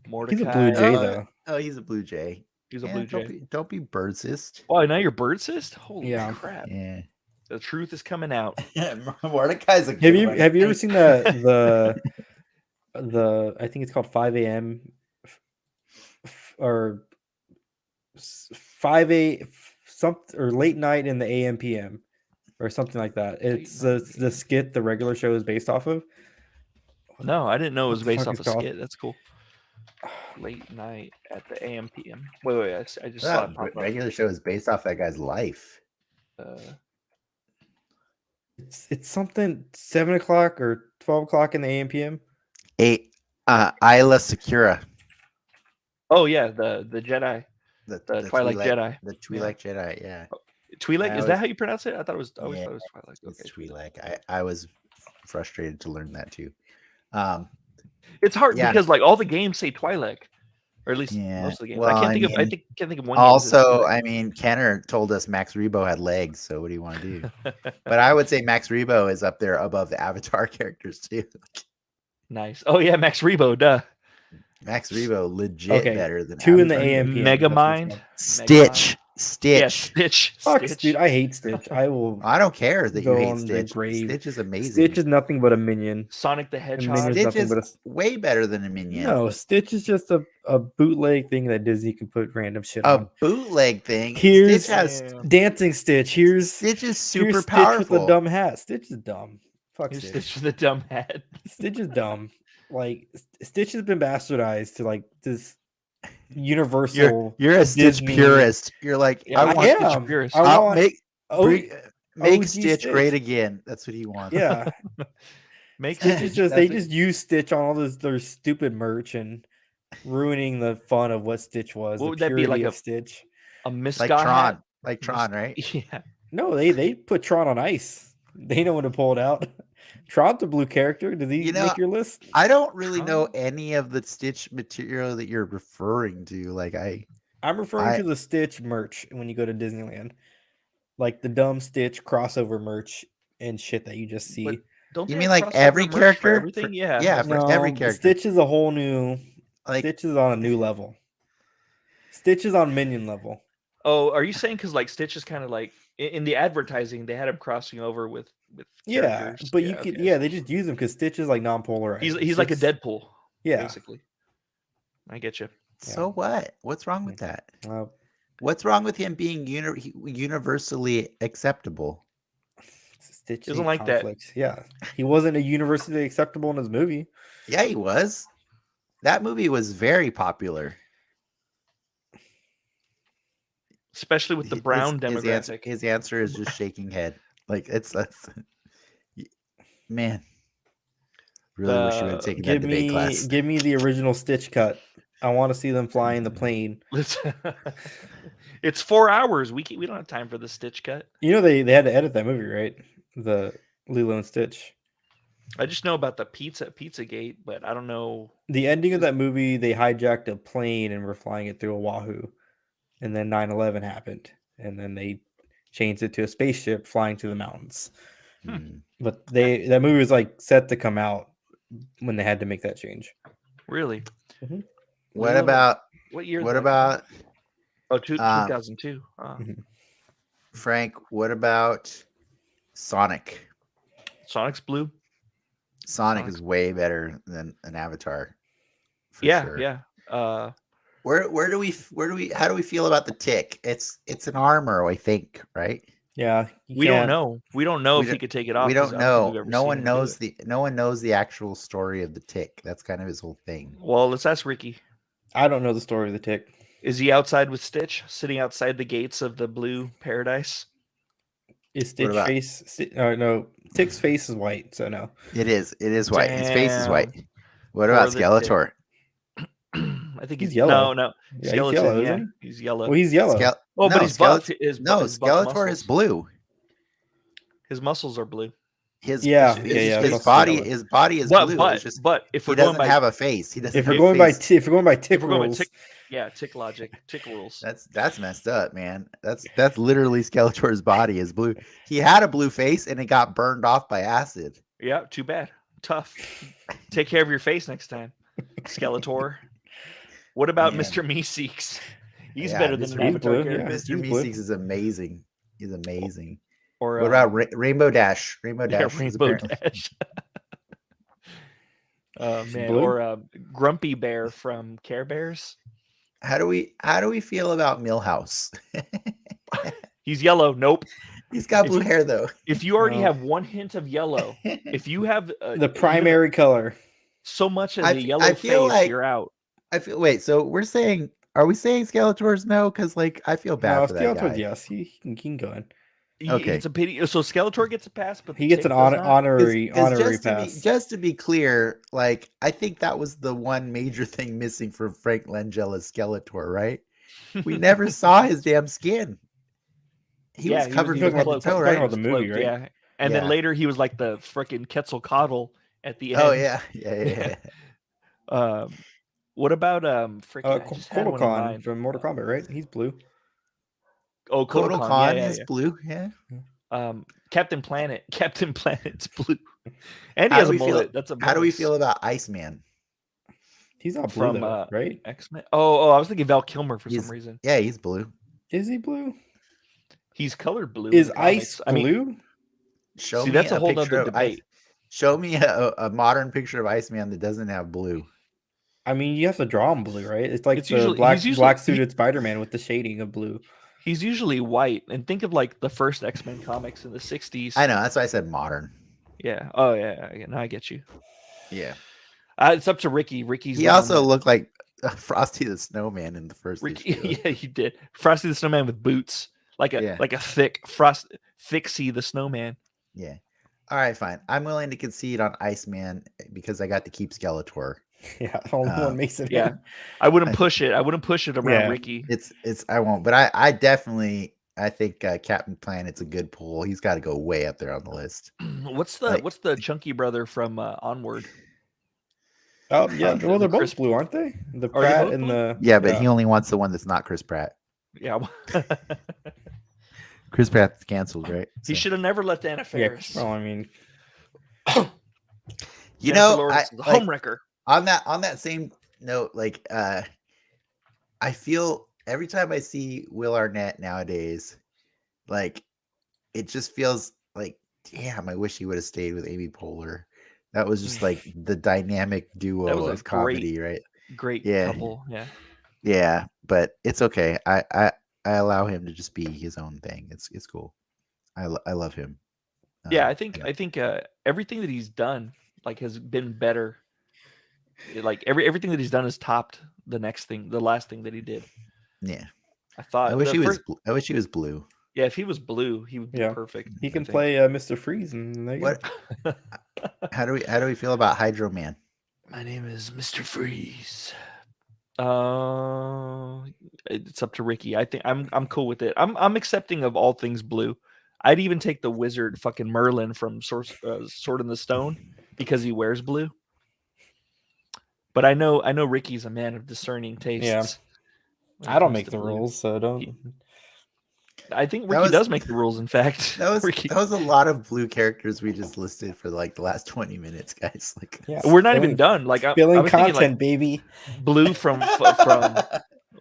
Mordecai. He's a blue jay, Oh, though. Oh, he's a blue jay. He's a Yeah, blue don't jay. don't be birdsist. Oh, now you're birdsist? Holy Yeah. crap. Yeah. The truth is coming out. Mordecai's a Have good you one. have you ever seen the I think it's called 5 a.m. or 5 a something or late night in the AM PM or something like that. It's the skit the regular show is based off of. No, I didn't know it was What the based fuck off a it's called? skit. That's cool. Late night at the AM PM. Wait, I just saw Yeah, it pop up. regular show is based off that guy's life. It's something 7 o'clock or 12 o'clock in the AM PM. Isla Secura. Oh yeah, the Jedi, The Twilight Jedi. The Twi'lek Jedi, yeah. Twi'lek, I is always- that how you pronounce it? I thought it was. I always Yeah, thought it was Twilight. It's Okay. Twi'lek. I was frustrated to learn that too. It's hard Yeah. because like all the games say Twi'lek, or at least Yeah, most of the games. well, I can't I think of. I mean, can't think of one. game that says Also, Twi'lek. I mean, Kenner told us Max Rebo had legs, so what do you want to do? But I would say Max Rebo is up there above the Avatar characters too. Nice. Oh yeah, Max Rebo. Duh. Max Rebo legit Okay, better than 2 in the Avatar. AM PM. Megamind. Stitch. Yeah, Stitch. Stitch. Fuck, Stitch. dude, I hate Stitch. I will. I don't care that you Go hate on the Stitch. grave. Stitch is amazing. Stitch is nothing but a minion. Sonic the Hedgehog. Minions- Stitch nothing is but way better than a minion. No, Stitch is just a bootleg thing that Disney can put random shit A on. bootleg thing. Here's- Stitch has Damn. Dancing Stitch. Here's Stitch is here's super Stitch powerful. with a dumb hat. Stitch is dumb. Fuck Here's Stitch. Stitch with a dumb hat. Stitch is dumb. Like Stitch has been bastardized to like this universal. You're a Stitch Disney- purist. You're like, Yeah, I I want am. am. purist. I I'll want make oh, make OG Stitch Stitch. great again. That's what he wants. yeah. Make Stitch Stitch is just they that's just use Stitch on all their stupid merch and ruining the fun of what Stitch was. What the would that be, like purity a- of Stitch? a Miss Like Scott Tron. hat. Like Tron, right? Yeah. No, they put Tron on ice. They know when to pull it out. Tron's a blue character. Does he You know, make your list? I don't really know Tron? any of the Stitch material that you're referring to. Like I'm referring to the Stitch merch when you go to Disneyland. Like the dumb Stitch crossover merch and shit that you just see. But don't You they mean have like crossover every merch for character? everything? For- Yeah. yeah, for every character. Stitch is a whole new. like Stitch is on a new level. Stitch is on minion level. Oh, are you saying because like Stitch is kind of like in the advertising they had him crossing over with Yeah, characters? but you could. okay. Yeah, they just use him because Stitch is like non-polarized. He's like a Stitch- Deadpool. Yeah. Basically. I get you. so what? What's wrong with that? Uh, What's wrong with him being universally acceptable? Stitch Doesn't needs like that. conflict. Yeah, he wasn't a universally acceptable in his movie. Yeah, he was. That movie was very popular. Especially with the brown demographic. His answer is just shaking head. Like that's man. Really wish you would have taken that Give debate me, class. give me the original Stitch cut. I want to see them flying the plane. It's 4 hours. We don't have time for the Stitch cut. You know they had to edit that movie, right? The Lilo and Stitch. I just know about the Pizzagate, but I don't know. The ending of that movie, they hijacked a plane and were flying it through Oahu, and then 9/11 happened, and then they changed it to a spaceship flying to the mountains. Hmm. But that movie was like set to come out when they had to make that change. Really? What Lilo- about What year? what that? about 2002. Frank? What about Sonic? Sonic's blue. Sonic Sonic. is way better than an Avatar. for Yeah, sure. yeah. Where do we how do we feel about the tick? It's an armor, I think, right? Yeah, We don't know. We don't know We if he don't- could take it off. We 'cause don't I think we've know. ever No seen one him do knows it. no one knows the actual story of the tick. That's kind of his whole thing. Well, let's ask Ricky. I don't know the story of the tick. Is he outside with Stitch, sitting outside the gates of the blue paradise? Is Stitch face? No, Tick's face is white, so no. It is. It is white. His face is white. What Poor about the Skeletor? I think He's yellow. No, Yeah, Skeleton. he's yellow, Yeah, isn't he's yellow. Well, he's yellow. Oh, but he's buff. Skeletor is blue. His muscles are blue. His body is blue. But if he doesn't have a face, he doesn't. If we're going by Tick rules, Tick logic, Tick rules. That's messed up, man. That's literally Skeletor's body is blue. He had a blue face and it got burned off by acid. Yeah, too bad. Tough. Take care of your face next time, Skeletor. What about Mr. Meeseeks? He's better than an Avatar character. Mr. Meeseeks is amazing. He's amazing. Or what about Rainbow Dash? Rainbow Dash. Rainbow Dash. Man, or Grumpy Bear from Care Bears. How do we feel about Milhouse? He's yellow. Nope. He's got blue hair though. If you already have one hint of yellow, if you have the primary color, so much as a yellow face, you're out. So are we saying Skeletor's no? Because I feel bad for that Skeletor's guy. yes. He can go in. Okay. It's a pity. So Skeletor gets a pass, but he gets an honorary pass. Just to be clear, I think that was the one major thing missing from Frank Langella's Skeletor, right? We never saw his damn skin. He was covered from head to toe, right? About the movie, right? Yeah. And then later he was like the freaking Quetzalcoatl at the end. Oh yeah. What about Kotal Khan from Mortal Kombat, right? He's blue. Oh, Kotal Khan is blue. Yeah. Captain Planet's blue, and he has a bullet. That's a bonus. How do we feel about Iceman? He's not blue, though, right? X-Men. Oh, I was thinking Val Kilmer for some reason. Yeah, he's blue. Is he blue? He's colored blue. Is Ice blue? Show me that's a whole other debate. Show me a modern picture of Iceman that doesn't have blue. I mean, you have to draw him blue, right? It's like the black suited Spider-Man with the shading of blue. He's usually white. And think of the first X-Men comics in the 60s. I know. That's why I said modern. Yeah. Oh, yeah. Now I get you. Yeah. It's up to Ricky. He also looked like Frosty the Snowman in the first issue. Yeah, he did. Frosty the Snowman with boots. Like a thick Fixie the Snowman. Yeah. All right, fine. I'm willing to concede on Iceman because I got to keep Skeletor. Yeah, only one makes it. Yeah, I wouldn't push it. I wouldn't push it around Ricky. I won't. But I definitely think Captain Planet's a good pull. He's got to go way up there on the list. What's the chunky brother from Onward? Oh yeah, well they're both blue, aren't they? The Pratt and the but he only wants the one that's not Chris Pratt. Yeah. Chris Pratt's canceled, right? He should have never left Anna Faris. Yeah, well, I mean, homewrecker. On that same note, I feel every time I see Will Arnett nowadays, it just feels like, damn, I wish he would have stayed with Amy Poehler. That was just the dynamic duo of comedy, right? Great couple, yeah. Yeah, but it's okay. I allow him to just be his own thing. It's cool. I love him. Yeah, I think everything that he's done has been better. Everything that he's done has topped the last thing that he did. Yeah, I wish he was blue. Yeah, if he was blue, he would be perfect. He can play Mr. Freeze. And what? How do we feel about Hydro Man? My name is Mr. Freeze. It's up to Ricky. I think I'm cool with it. I'm accepting of all things blue. I'd even take the wizard fucking Merlin from Sword in the Stone because he wears blue. But I know Ricky's a man of discerning tastes. Yeah. I don't make the rules, so don't. I think Ricky does make the rules. In fact, that was a lot of blue characters we just listed for the last 20 minutes, guys. We're not even done. Filling content, baby. Blue from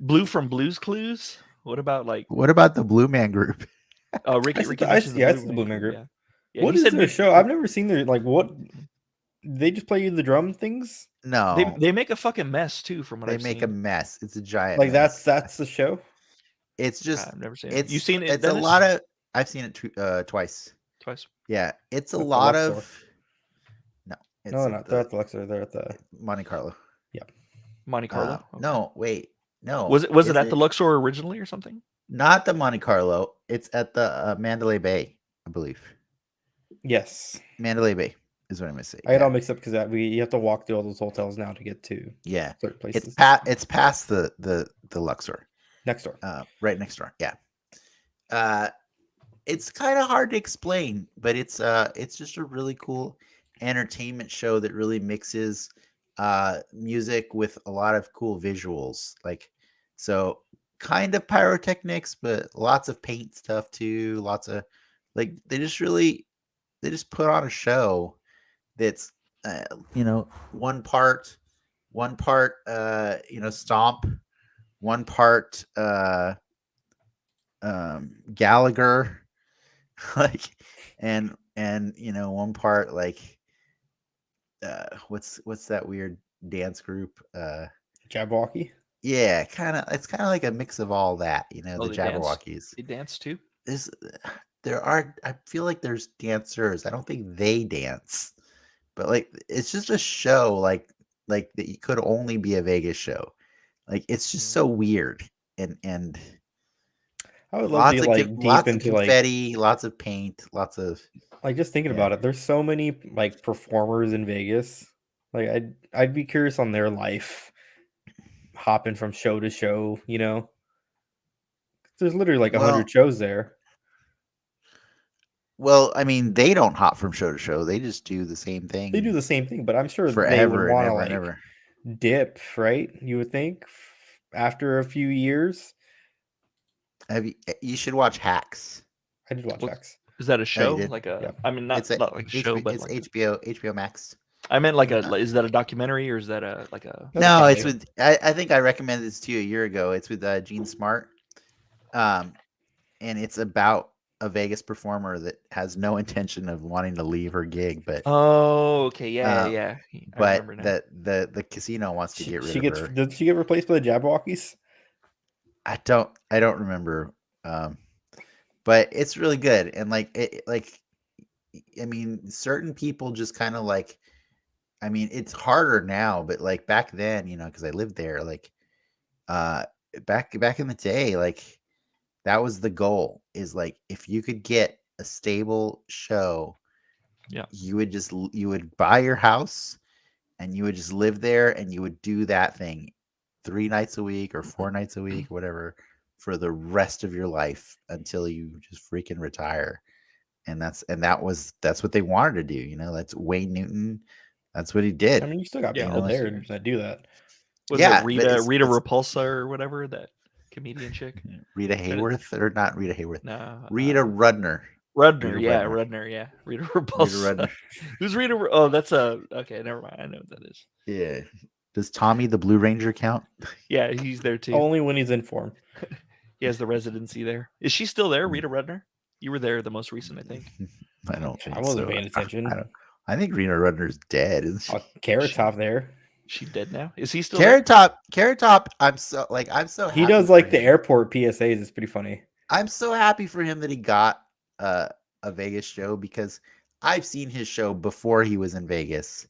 Blue's Clues. What about the Blue Man Group? Oh, Ricky. It's the Blue Man Group. Yeah, what is their show? I've never seen their what. They just play you the drum things. No, they make a fucking mess too. From what I've seen, they make a mess. It's a giant. That's the show. It's just I've never seen it. You've seen it? It's a lot of. I've seen it twice. Twice. Yeah, it's a lot of. No, no, they're at the Luxor. They're at the Monte Carlo. Yeah, Monte Carlo. No, wait. No, Was it at the Luxor originally or something? Not the Monte Carlo. It's at the Mandalay Bay, I believe. Yes, Mandalay Bay is what I'm gonna say. I get all mixed up because you have to walk through all those hotels now to get to certain places. It's past the Luxor. Next door. Right next door. Yeah. It's kind of hard to explain, but it's just a really cool entertainment show that really mixes music with a lot of cool visuals. Like, so kind of pyrotechnics, but lots of paint stuff too. Lots of like they just put on a show that's one part stomp, one part Gallagher, like and one part like what's that weird dance group, Jabberwocky. Yeah, it's kind of like a mix of all that, the Jabberwockies. They dance too. I feel like there's dancers. I don't think they dance, but like it's just a show like that you could only be a Vegas show. Like it's just so weird and I would love to be like lots deep of into confetti, lots of paint, lots of like just thinking about it. There's so many like performers in Vegas. Like I'd be curious on their life, hopping from show to show. There's literally like 100 shows there. Well, I mean, they don't hop from show to show. They just do the same thing. They do the same thing, but I'm sure forever they would want to like ever. dip, right? You would think after a few years. You should watch Hacks. I did watch Hacks. Is that a show? Not like a show, but it's like HBO Max. I meant like is that a documentary or is that a No, it's with I think I recommended this to you a year ago. It's with Gene Smart. And it's about a Vegas performer that has no intention of wanting to leave her gig, but yeah. But the casino wants to get rid of her. Did she get replaced by the Jabberwockies? I don't remember. But it's really good. And I mean, certain people just kind of like, I mean, it's harder now, but like back then, because I lived there, like back in the day, like that was the goal, is like if you could get a stable show, you would buy your house and you would just live there and you would do that thing 3 nights a week or 4 nights a week, whatever, for the rest of your life until you just freaking retire. And that's what they wanted to do. That's Wayne Newton. That's what he did. I mean, you still got people there that do that. Was it Rita Repulsa or whatever, that comedian chick? Rita Hayworth, or not Rita Hayworth? No, Rita Rudner. Rudner, yeah. Rita Repulsa. Who's Rita? Oh, that's okay. Never mind. I know what that is. Yeah. Does Tommy the Blue Ranger count? Yeah, he's there too. Only when he's in form. He has the residency there. Is she still there, Rita Rudner? You were there the most recent, I think. I don't think I wasn't paying attention. I think Rita Rudner's dead, isn't she? Carrot Top there. She dead now? Is he still Carrot Top? I'm so happy. He does like the airport PSAs. It's pretty funny. I'm so happy for him that he got a Vegas show, because I've seen his show before he was in Vegas,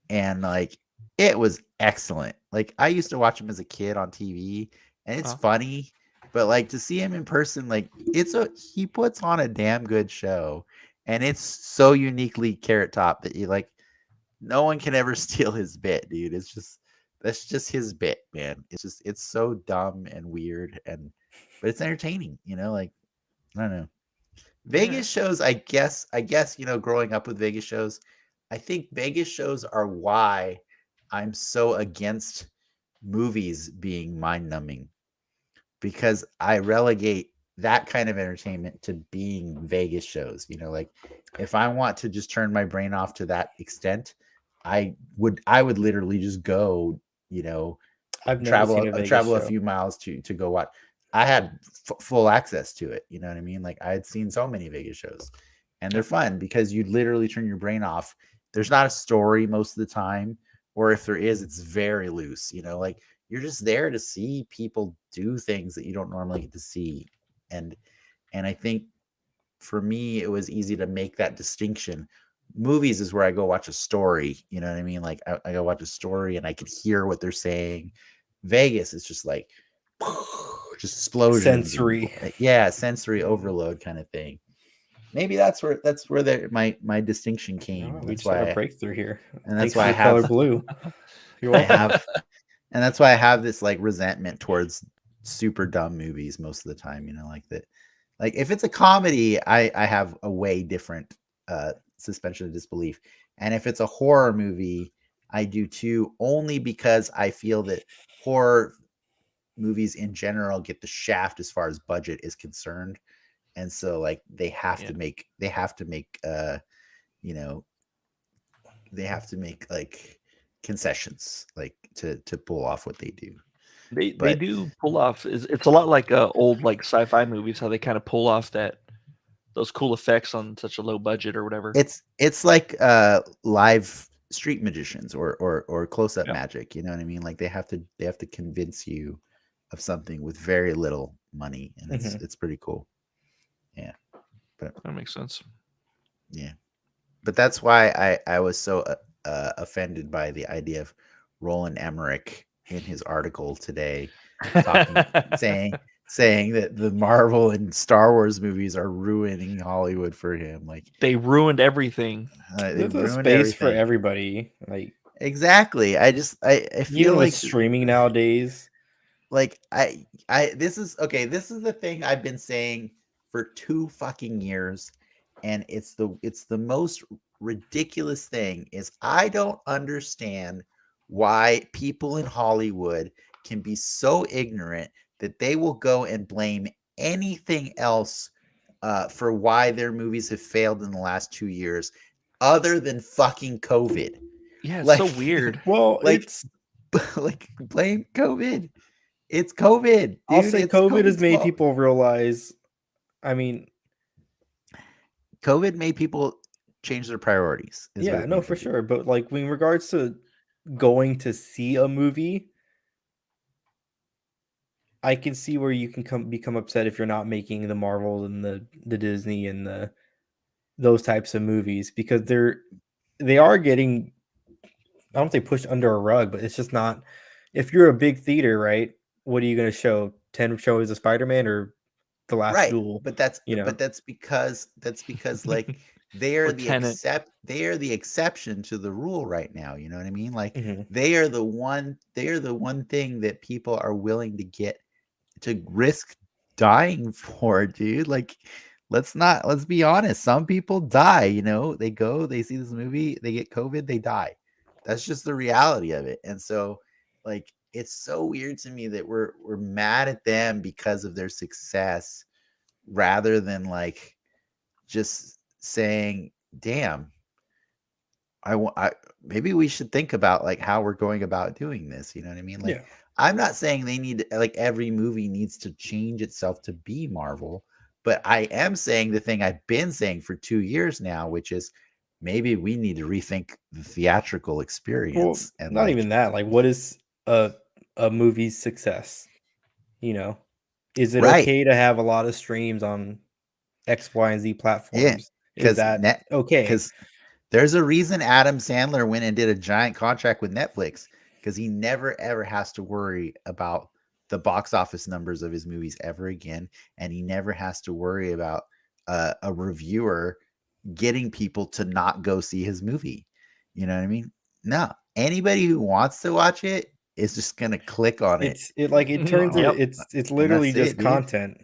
and like it was excellent. Like I used to watch him as a kid on TV, and it's funny, but like to see him in person, like he puts on a damn good show, and it's so uniquely Carrot Top that you like. No one can ever steal his bit, dude. That's just his bit, man. It's so dumb and weird, but it's entertaining, like I don't know. Vegas shows, I guess, growing up with Vegas shows, I think Vegas shows are why I'm so against movies being mind-numbing, because I relegate that kind of entertainment to being Vegas shows. Like if I want to just turn my brain off to that extent, I would literally just go, travel a few miles to go watch. I had full access to it. You know what I mean? Like I had seen so many Vegas shows, and they're fun because you literally turn your brain off. There's not a story most of the time, or if there is, it's very loose. Like you're just there to see people do things that you don't normally get to see. And I think for me, it was easy to make that distinction. Movies is where I go watch a story. You know what I mean? Like I go watch a story and I can hear what they're saying. Vegas is just like, just explosions. Sensory. Sensory overload kind of thing. Maybe that's where my distinction came. Oh, we That's just had why a breakthrough here. and that's Thanks why for I the color have blue. You're I welcome. have and that's why I have this like resentment towards super dumb movies most of the time, like that. Like if it's a comedy, I have a way different suspension of disbelief. And if it's a horror movie, I do too, only because I feel that horror movies in general get the shaft as far as budget is concerned. And so like they have to make you know, they have to make like concessions like to pull off what they do. They do pull off. It's a lot like old like sci-fi movies, how they kind of pull off those cool effects on such a low budget or whatever. It's like live street magicians or close-up magic, you know what I mean? Like they have to convince you of something with very little money, and it's pretty cool. Yeah. But that makes sense. Yeah. But that's why I was so offended by the idea of Roland Emmerich in his article today saying that the Marvel and Star Wars movies are ruining Hollywood for him. Like they ruined everything. There's a space for everybody. Like exactly. I feel like streaming nowadays. Like this is the thing I've been saying for 2 fucking years, and it's the most ridiculous thing is I don't understand why people in Hollywood can be so ignorant that they will go and blame anything else for why their movies have failed in the last 2 years other than fucking COVID. Yeah, it's so weird. Well, it's like blame COVID. It's COVID, dude. I'll say COVID has made people realize, I mean, COVID made people change their priorities. Yeah, no, for sure. But like in regards to going to see a movie, I can see where you can become upset if you're not making the Marvel and the Disney and those types of movies, because they are getting, I don't say pushed under a rug, but it's just not. If you're a big theater, right? What are you going to show? 10 shows of Spider-Man or The Last Duel? But that's because like they are the exception to the rule right now. You know what I mean? Like they are the one thing that people are willing to get to risk dying for, dude. Like let's be honest. Some people die, they go, they see this movie, they get COVID, they die. That's just the reality of it. And so like it's so weird to me that we're mad at them because of their success rather than like just saying, damn, maybe we should think about like how we're going about doing this. You know what I mean? Like, I'm not saying they need like every movie needs to change itself to be Marvel, but I am saying the thing I've been saying for 2 years now, which is maybe we need to rethink the theatrical experience. Well, and not even that. Like, what is a movie's success? Is it okay to have a lot of streams on X, Y, and Z platforms? Yeah, is that okay? Because there's a reason Adam Sandler went and did a giant contract with Netflix, because he never ever has to worry about the box office numbers of his movies ever again, and he never has to worry about a reviewer getting people to not go see his movie. You know what I mean? No, anybody who wants to watch it is just gonna click on it. It turns it's literally just content.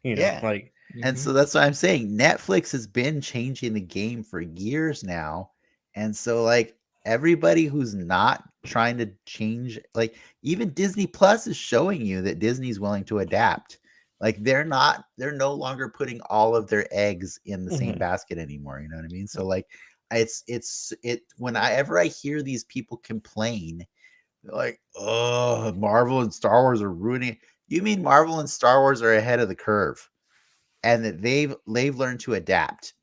Like. And so that's what I'm saying. Netflix has been changing the game for years now. And so like everybody who's not trying to change, like even Disney Plus is showing you that Disney's willing to adapt. Like they're no longer putting all of their eggs in the same basket anymore. You know what I mean? So like whenever I hear these people complain, they're like, oh, Marvel and Star Wars are ruining it. You mean Marvel and Star Wars are ahead of the curve? And that they've learned to adapt,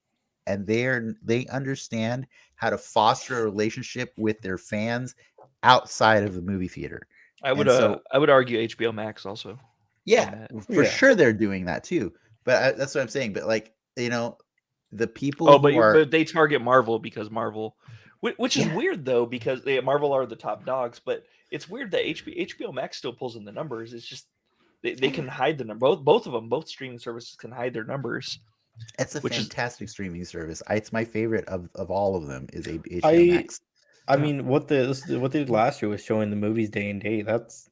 and they understand how to foster a relationship with their fans outside of the movie theater. I would argue HBO Max also. Yeah, for sure they're doing that too. But that's what I'm saying. But like the people. Oh, but they target Marvel because Marvel, which is weird though, because Marvel are the top dogs. But it's weird that HBO Max still pulls in the numbers. It's just They can hide the number. Both of them, both streaming services can hide their numbers. It's a fantastic streaming service. It's my favorite of all of them is HBO Max. I mean, what they did last year was showing the movies day and date. That's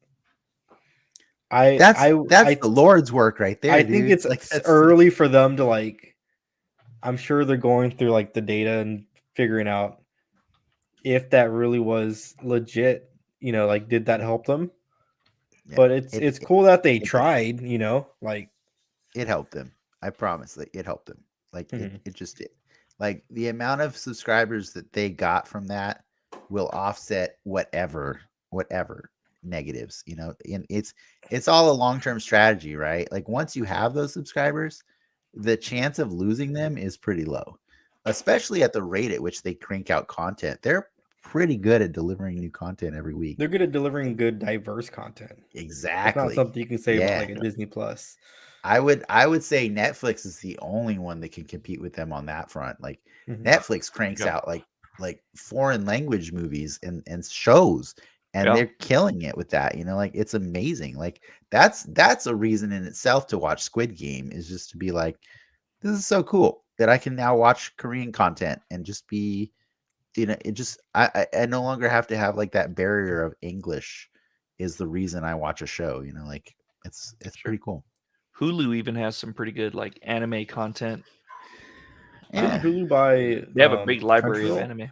the Lord's work right there. I think it's early for them to like. I'm sure they're going through like the data and figuring out if that really was legit. Like did that help them? Yeah, but it's cool that they tried. Like it helped them. I promise that it helped them. Like it just did. Like the amount of subscribers that they got from that will offset whatever negatives, and it's all a long-term strategy, right? Like once you have those subscribers, the chance of losing them is pretty low, especially at the rate at which they crank out content. They're pretty good at delivering new content every week. They're good at delivering good, diverse content. Exactly. It's not something you can say about like a Disney Plus. I would say Netflix is the only one that can compete with them on that front. Like Netflix cranks out like foreign language movies and shows, and they're killing it with that. Like it's amazing. Like that's a reason in itself to watch Squid Game, is just to be like, this is so cool that I can now watch Korean content and just be, it just I no longer have to have like that barrier of English is the reason I watch a show. Like it's pretty cool. Hulu even has some pretty good like anime content. Yeah. Hulu they have a big library of anime.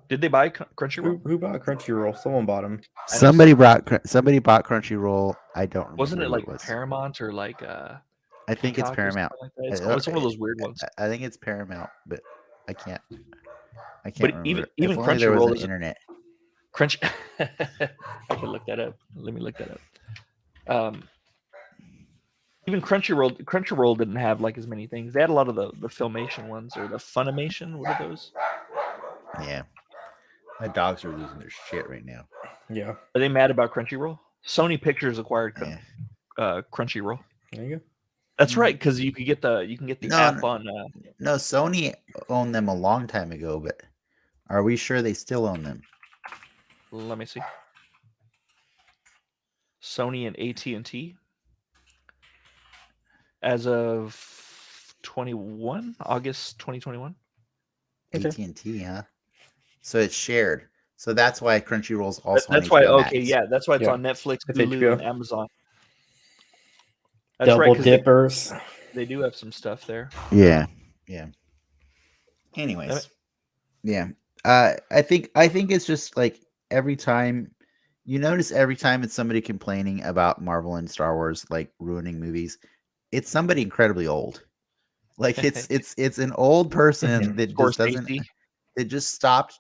Did they buy Crunchyroll? Who bought Crunchyroll? Someone bought them. Somebody bought Crunchyroll. I don't remember. Wasn't it like Paramount or like I think it's Paramount. Like it's one of those weird ones. I think it's Paramount, but I can't but remember. Even Crunchyroll is internet. I can look that up. Let me look that up. Even Crunchyroll didn't have like as many things. They had a lot of the Filmation ones or the Funimation. What are those? Yeah, my dogs are losing their shit right now. Yeah, are they mad about Crunchyroll? Sony Pictures acquired Crunchyroll. There you go. That's right, because you can get the app on. No, Sony owned them a long time ago, but are we sure they still own them? Let me see. Sony and AT&T. As of August 2021. AT&T, huh? So it's shared. So that's why Crunchyroll's also. That's why. Okay, yeah, that's why it's on Netflix, Hulu, and Amazon. That's Double dippers. They do have some stuff there. Yeah. Anyways, yeah. I think it's just like every time it's somebody complaining about Marvel and Star Wars like ruining movies, it's somebody incredibly old. Like it's an old person that just doesn't. It just stopped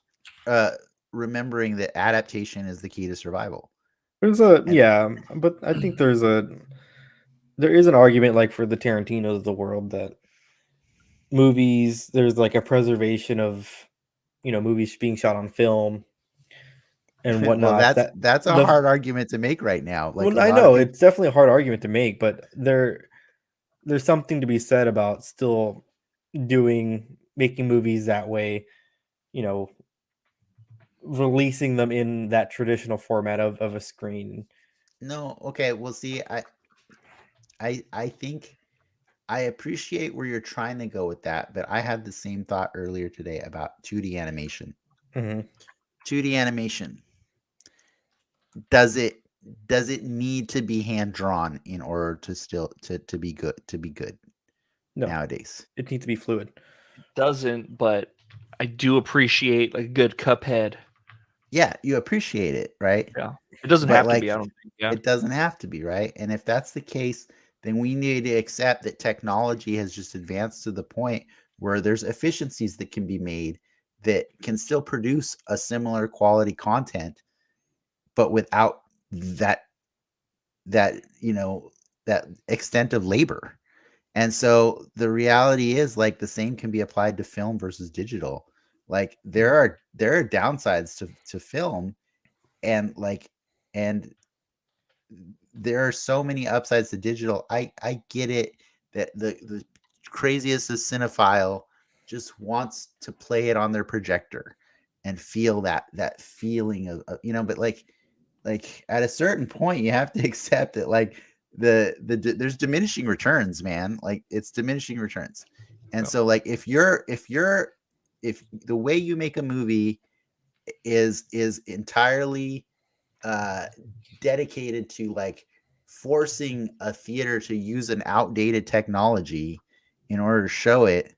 remembering that adaptation is the key to survival. But I think there is an argument like for the Tarantinos of the world that movies, there's like a preservation of movies being shot on film and whatnot. Well, that's a hard argument to make right now. Like, well, I know it's definitely a hard argument to make, but there's something to be said about still making movies that way, releasing them in that traditional format of a screen. No, okay. Well, see, I think I appreciate where you're trying to go with that, but I had the same thought earlier today about 2D animation. 2D animation. Does it need to be hand drawn in order to still to be good? No. Nowadays, it needs to be fluid. It doesn't, but I do appreciate a good Cuphead. Yeah, you appreciate it, right? Yeah, it doesn't have to be. I don't think. Yeah, it doesn't have to be, right? And if that's the case, then we need to accept that technology has just advanced to the point where there's efficiencies that can be made that can still produce a similar quality content, but without that extent of labor. And so the reality is like the same can be applied to film versus digital. Like there are downsides to film, and there are so many upsides to digital. I get it that the craziest cinephile just wants to play it on their projector and feel that feeling of but like at a certain point you have to accept that like there's diminishing returns, man. Like it's diminishing returns. And so like if the way you make a movie is entirely dedicated to like forcing a theater to use an outdated technology in order to show it,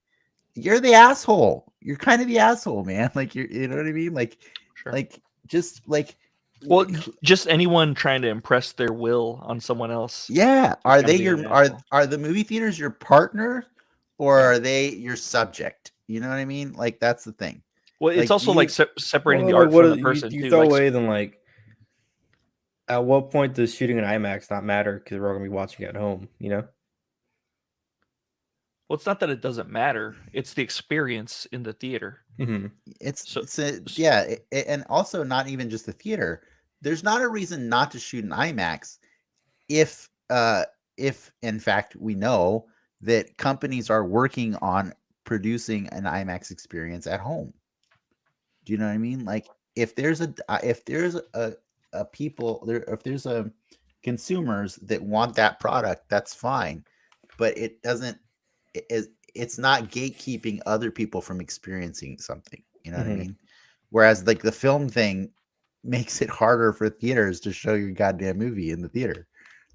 you're the asshole. You're kind of the asshole, man. Like you know what I mean? Like, like just like, well, just anyone trying to impress their will on someone else. Yeah. Are they are the movie theaters your partner or are they your subject? You know what I mean? Like that's the thing. Well, it's like, also like separating the art from the person. You too. throw like, away then like. At what point does shooting an IMAX not matter because we're all gonna be watching it at home? You know. Well, it's not that it doesn't matter; it's the experience in the theater. Mm-hmm. And also not even just the theater. There's not a reason not to shoot an IMAX if in fact we know that companies are working on producing an IMAX experience at home. Do you know what I mean? Like if there's a consumers that want that product, that's fine, but it's not gatekeeping other people from experiencing something. You know what I mean? Whereas like the film thing makes it harder for theaters to show your goddamn movie in the theater.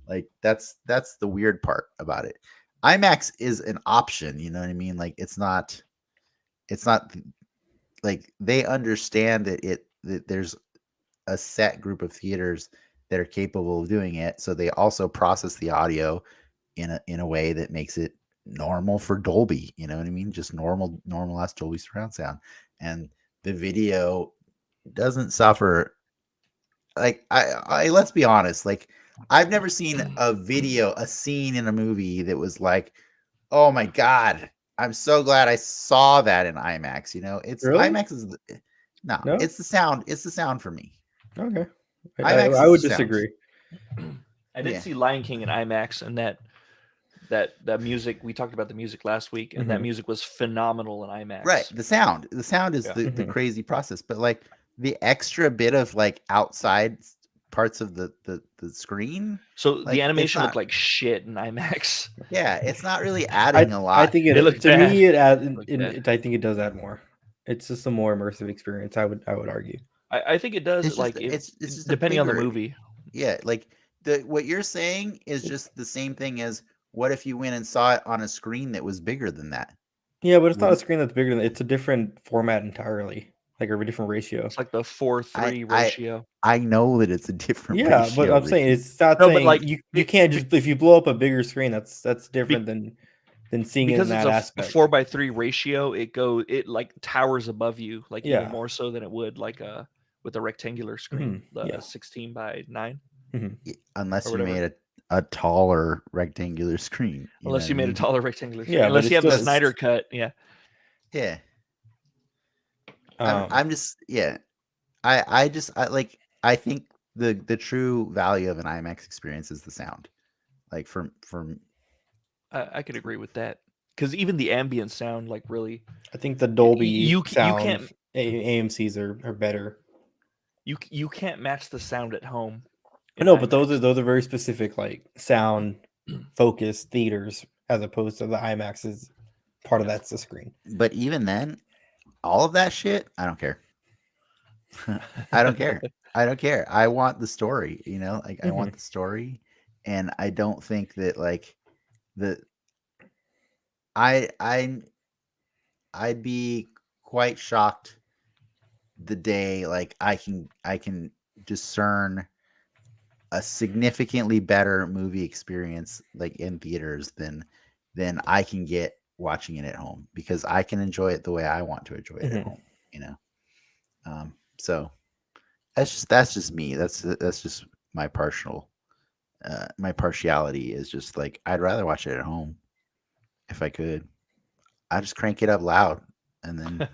Like that's the weird part about it. IMAX is an option, you know what I mean? Like it's not like they understand that there's a set group of theaters that are capable of doing it, so they also process the audio in a way that makes it normal for Dolby, you know what I mean? Just normal ass Dolby surround sound. And the video doesn't suffer. Like I let's be honest, like I've never seen a scene in a movie that was like, oh my god, I'm so glad I saw that in IMAX. You know, it's really? IMAX is no, it's the sound. It's the sound for me. Okay, I would disagree. I did see Lion King in IMAX, and that music, we talked about the music last week, and that music was phenomenal in IMAX. Right, the sound is the crazy process, but like the extra bit of like outside parts of the screen. So like, the animation looked like shit in IMAX. Yeah, it's not really adding a lot. I think I think it does add more. It's just a more immersive experience. I would argue. I think it does. It's like just, it's just depending on the movie. Yeah, like what you're saying is just the same thing as what if you went and saw it on a screen that was bigger than that? Yeah, but it's not a screen that's bigger than it's a different format entirely. Like a different ratio. It's like the 4:3 ratio. I know that it's a different ratio. Yeah, but I'm saying it's not saying but like you can't just if you blow up a bigger screen, that's different than seeing it in that aspect. Because it's a 4:3 ratio, it like towers above you, like even more so than it would like with a rectangular screen, 16:9. Unless you made a taller rectangular screen. Unless you made a taller rectangular screen. Unless you have the Snyder cut. Yeah. Yeah. I'm just I think the true value of an IMAX experience is the sound. Like from I could agree with that, because even the ambient sound, like really, I think the Dolby sound AMC's are better. You can't match the sound at home. No, but those are very specific, like sound focused theaters, as opposed to the IMAX is part of that's the screen. But even then, all of that shit, I don't care. I don't care. I don't care. I want the story, you know, like I want the story, and I don't think that like I'd be quite shocked the day like I can discern a significantly better movie experience like in theaters than I can get watching it at home, because I can enjoy it the way I want to enjoy it at home, you know. So that's just me. That's just my my partiality is just like I'd rather watch it at home if I could. I just crank it up loud and then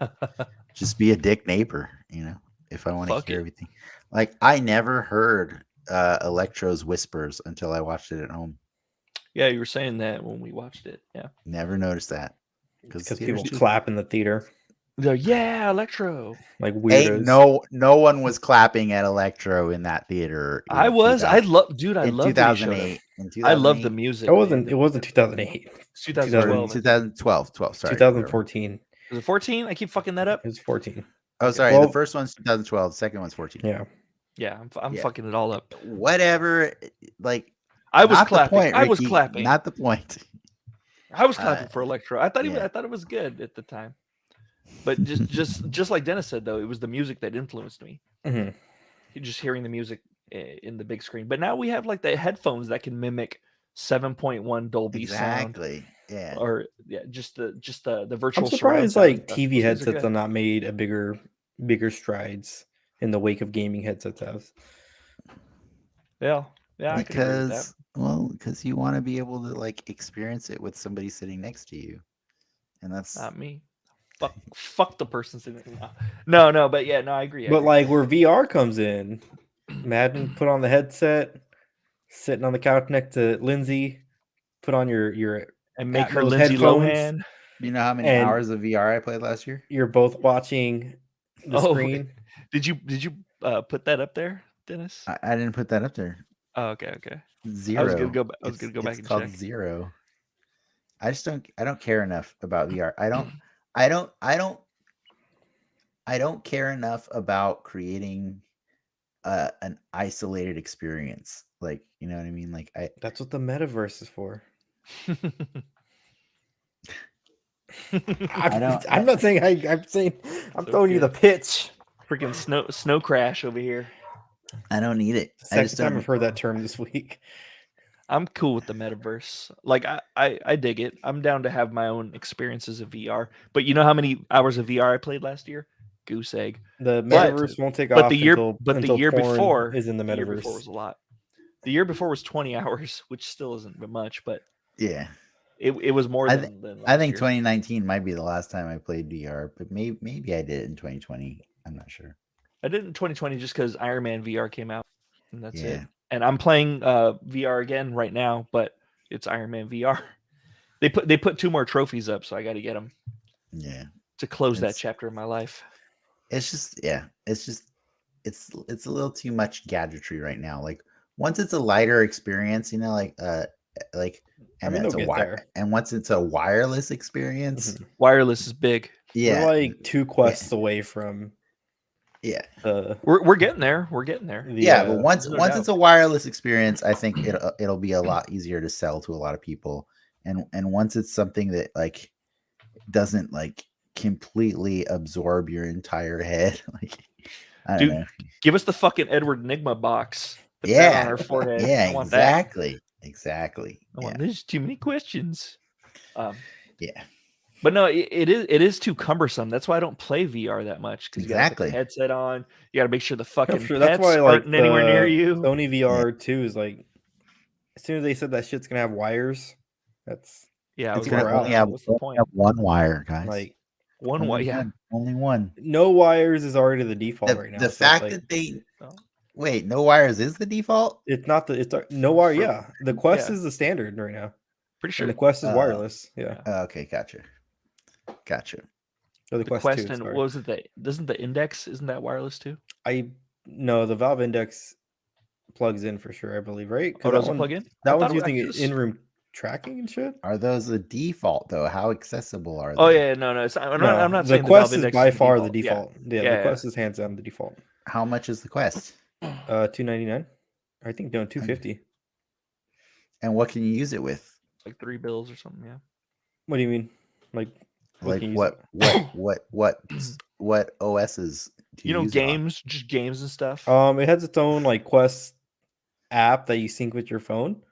just be a dick neighbor, you know, if I want to hear everything. Like I never heard Electro's whispers until I watched it at home. Yeah, you were saying that when we watched it. Yeah, never noticed that because people clap in the theater. Yeah, Electro. Like Hey, weirdos. no one was clapping at Electro in that theater. I was. I love, dude. I in loved when he showed up. 2008. In I love the 2008 music. It wasn't 2008. It's or 2012. 2012. Sorry, 2014. Was it 14? I keep fucking that up. It was 14. Oh, sorry. Well, the first one's 2012. The second one's 14. Yeah. Yeah, I'm Yeah. fucking it all up. Whatever. Like, I was not the clapping. point, I was Ricky, clapping. Not the point. I was clapping for Electro. I thought yeah. I thought it was good at the time. But just like Dennis said, though, it was the music that influenced me. Mm-hmm. Just hearing the music in the big screen. But now we have like the headphones that can mimic 7.1 Dolby sound. Exactly. Yeah. Or just the virtual. I'm surprised surround like sound. TV Those things are headsets good. are not made a bigger strides in the wake of gaming headsets have. Yeah. I could agree with that. Because you want to be able to like experience it with somebody sitting next to you, and that's Not me. Fuck the person sitting. No, but yeah, no, I agree. But like where VR comes in, Madden put on the headset, sitting on the couch next to Lindsay, put on your and make her Atmos Lindsay headphones. Lohan. You know how many And hours of VR I played last year? You're both watching the screen. Did you put that up there, Dennis? I didn't put that up there. Oh, okay. 0. I was gonna go back and called check. 0. I don't care enough about VR. I don't care enough about creating an isolated experience. Like, you know what I mean? Like that's what the metaverse is for. I'm not saying I'm saying I'm throwing you the pitch. Freaking snow crash over here. I don't need it. Second time I've heard that term this week. I'm cool with the metaverse. Like I dig it. I'm down to have my own experiences of VR. But you know how many hours of VR I played last year? Goose egg. The metaverse won't take off. The year before is in the metaverse. The year before was a lot. The year before was 20 hours, which still isn't much, but yeah, it was more than last I think year. 2019 might be the last time I played VR, but maybe I did it in 2020. I'm not sure. I did it in 2020 just because Iron Man VR came out, and that's it. And I'm playing VR again right now, but it's Iron Man VR. They put 2 more trophies up, so I got to get them. Yeah. To close that chapter of my life. It's just it's a little too much gadgetry right now. Like once it's a lighter experience, you know, and once it's a wireless experience, wireless is big. Yeah, we're like 2 quests away from. Yeah, we're getting there. We're getting there. But once it's a wireless experience, I think it'll be a lot easier to sell to a lot of people. And once it's something that like doesn't like completely absorb your entire head, like I don't know. Give us the fucking Edward Nygma box. On our forehead. Yeah, I want exactly. There's too many questions. Yeah. But no, it is too cumbersome. That's why I don't play VR that much. Because you gotta put the headset on. You gotta make sure the fucking pets that's why aren't anywhere near you. Sony VR 2 is like, as soon as they said that shit's gonna have wires, it's gonna only have one wire, guys. Like one wire, only one. No wires is already the default right now. The fact that they wait, no wires is the default. It's not no wire. Yeah, the Quest is the standard right now. Pretty sure the Quest is wireless. Yeah. Okay, gotcha. Or the Quest 2, and what was it? Doesn't the Index, isn't that wireless too? No, the Valve Index plugs in for sure, I believe, right? Oh, does it plug in? That one's using in-room tracking and shit. Are those the default though? How accessible are they? Oh yeah, no. I'm not saying the Quest is by far the default. Yeah, the Quest is hands down the default. How much is the Quest? $299. I think $250. And what can you use it with? Like $3 or something. Yeah. What do you mean? Like what OSs? Games, just games and stuff. It has its own like Quest app that you sync with your phone,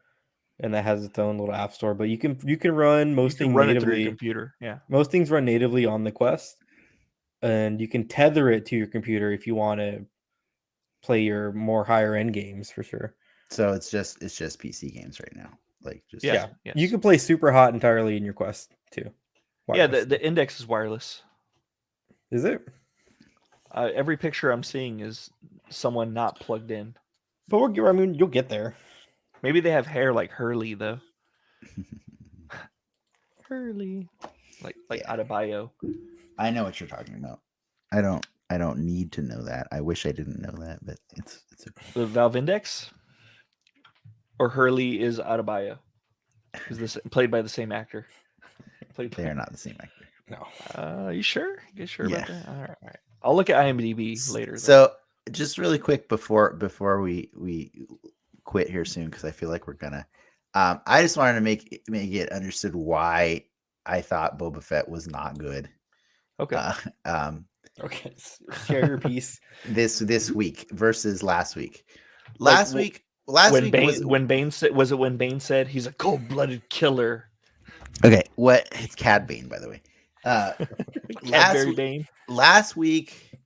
and that has its own little app store. But you can run most things natively. Your computer. Yeah, most things run natively on the Quest, and you can tether it to your computer if you want to play your more higher end games for sure. So it's just PC games right now. Like just yes. You can play Super Hot entirely in your Quest too. Wireless. Yeah, the Index is wireless. Is it? Every picture I'm seeing is someone not plugged in. But you'll get there. Maybe they have hair like Hurley though. Hurley, like Adebayo. I know what you're talking about. I don't need to know that. I wish I didn't know that, but it's okay. The Valve Index or Hurley is Adebayo. Is this played by the same actor? They are not the same actor. No. You sure? You sure Yeah. about that? All right. I'll look at IMDb later. So just really quick before we quit here soon, because I feel like we're gonna. I just wanted to make it understood why I thought Boba Fett was not good. Okay. Okay. Share your piece. This week versus last week. Like, Last week when Bane said he's a cold-blooded killer. Okay, what? It's Cad Bane, by the way. Last week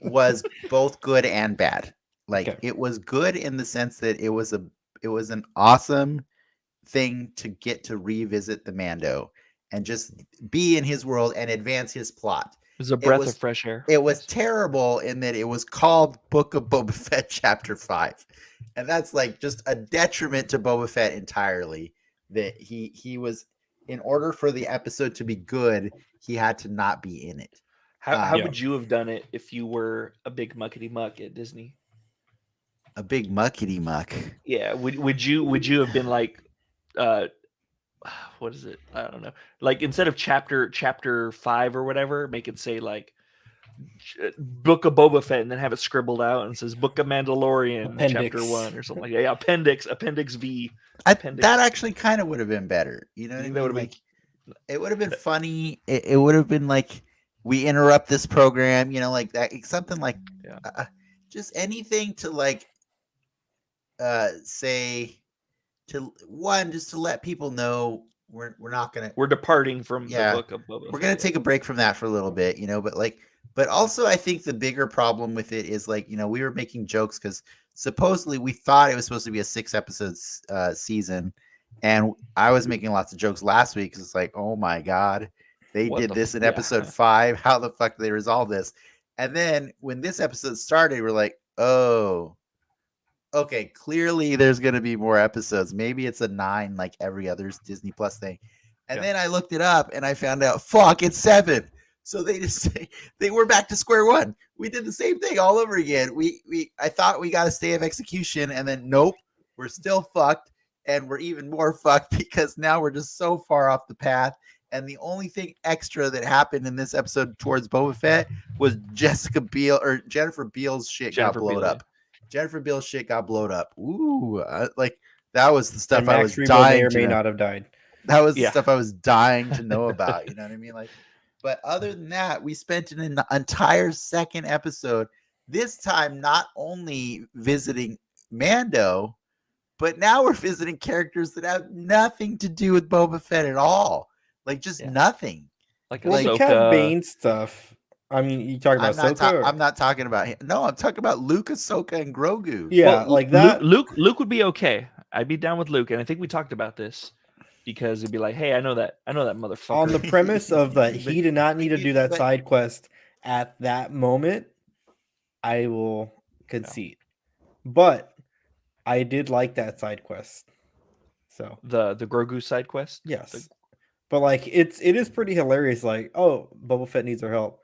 was both good and bad. Like it was good in the sense that it was an awesome thing to get to revisit the Mando and just be in his world and advance his plot. It was a breath of fresh air. It was terrible in that it was called Book of Boba Fett Chapter 5. And that's like just a detriment to Boba Fett entirely. That he was, in order for the episode to be good, he had to not be in it. How would you have done it if you were a big muckety muck at Disney? A big muckety muck. Yeah. Would you have been like, what is it? I don't know. Like instead of chapter 5 or whatever, make it say like Book of Boba Fett and then have it scribbled out and says Book of Mandalorian Appendix. Chapter 1 or something like that. Yeah, Appendix V. That actually kind of would have been better. You know what I mean? That would have been. It would have been funny. It would have been like, we interrupt this program, you know, like that. Something like just anything to like say to just to let people know we're not gonna, we're departing from the Book of Boba Fett. We're gonna take a break from that for a little bit, you know, but also I think the bigger problem with it is like, you know, we were making jokes because supposedly we thought it was supposed to be a 6 episodes season, and I was making lots of jokes last week because it's like, oh my god, they did this in episode 5. How the fuck did they resolve this? And then when this episode started, we're like, oh, okay, clearly there's going to be more episodes. Maybe it's a 9 like every other Disney Plus thing. And then I looked it up and I found out, fuck, it's 7. So they were back to square one. We did the same thing all over again. I thought we got a stay of execution, and then nope, we're still fucked, and we're even more fucked because now we're just so far off the path. And the only thing extra that happened in this episode towards Boba Fett was Jennifer Beals shit got blown up. Jennifer Beals shit got blown up. Ooh, like that was the stuff I was dying to know. May not have died. That was the stuff I was dying to know about. You know what I mean? Like, but other than that, we spent an entire second episode this time not only visiting Mando, but now we're visiting characters that have nothing to do with Boba Fett at all. Like just nothing. Like the Cad Bane stuff. I mean, you talking about Ahsoka? I'm not talking about him. No, I'm talking about Luke, Ahsoka, and Grogu. Yeah, like that. Luke would be okay. I'd be down with Luke, and I think we talked about this because it'd be like, hey, I know that motherfucker. On the premise of that he did not need to do that side quest at that moment, I will concede. But I did like that side quest. So the Grogu side quest? Yes. But like it is pretty hilarious. Like, oh, Boba Fett needs our help.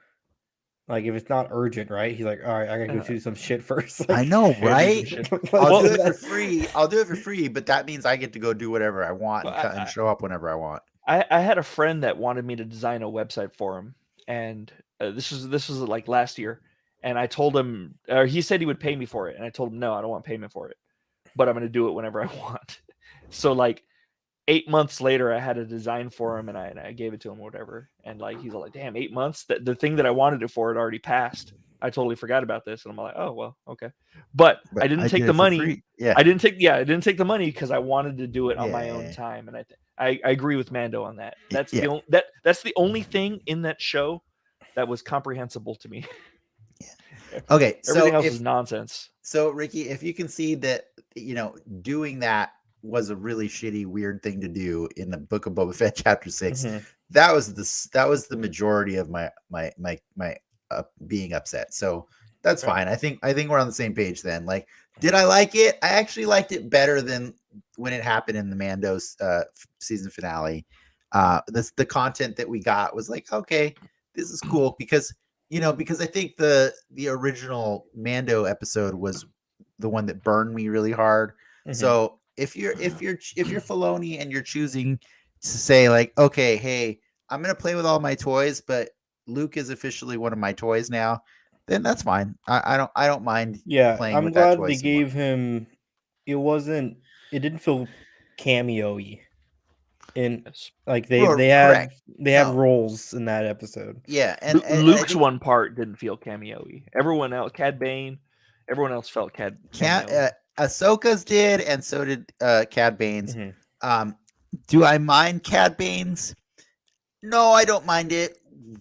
Like if it's not urgent, right? He's like, all right, I gotta go do some shit first. Like, I know, right? Like, I'll do it for free. I'll do it for free, but that means I get to go do whatever I want and show up whenever I want. I had a friend that wanted me to design a website for him, and this was like last year. And I told him, or he said he would pay me for it, and I told him no, I don't want payment for it, but I'm gonna do it whenever I want. So like 8 months later, I had a design for him, and I gave it to him or whatever. And like he's like, damn, 8 months. The thing that I wanted it for had already passed. I totally forgot about this, and I'm like, oh well, okay. But I didn't take the money. Yeah, I didn't take the money because I wanted to do it on my own time. And I agree with Mando on that. That's that's the only thing in that show that was comprehensible to me. Okay, everything else is nonsense. So Ricky, if you can see that, you know, doing that was a really shitty, weird thing to do in the Book of Boba Fett Chapter 6. Mm-hmm. That was the majority of my being upset. So that's fine. I think we're on the same page then. Like, did I like it? I actually liked it better than when it happened in the Mando's season finale. The content that we got was like, okay, this is cool because I think the original Mando episode was the one that burned me really hard. Mhm. So if you're Filoni and you're choosing to say like, okay, hey, I'm gonna play with all my toys, but Luke is officially one of my toys now, then that's fine. I don't mind. Yeah, playing I'm with that glad toy they some more. gave him. It didn't feel cameo-y. In Yes. like they Well, they had correct. they had No. roles in that episode. Yeah, and I Luke's think one part didn't feel cameo-y. Everyone else, Cad Bane, everyone else felt cameo. Ahsoka's did, and so did Cad Bane's. Mhm. Do I mind Cad Bane's? No, I don't mind it.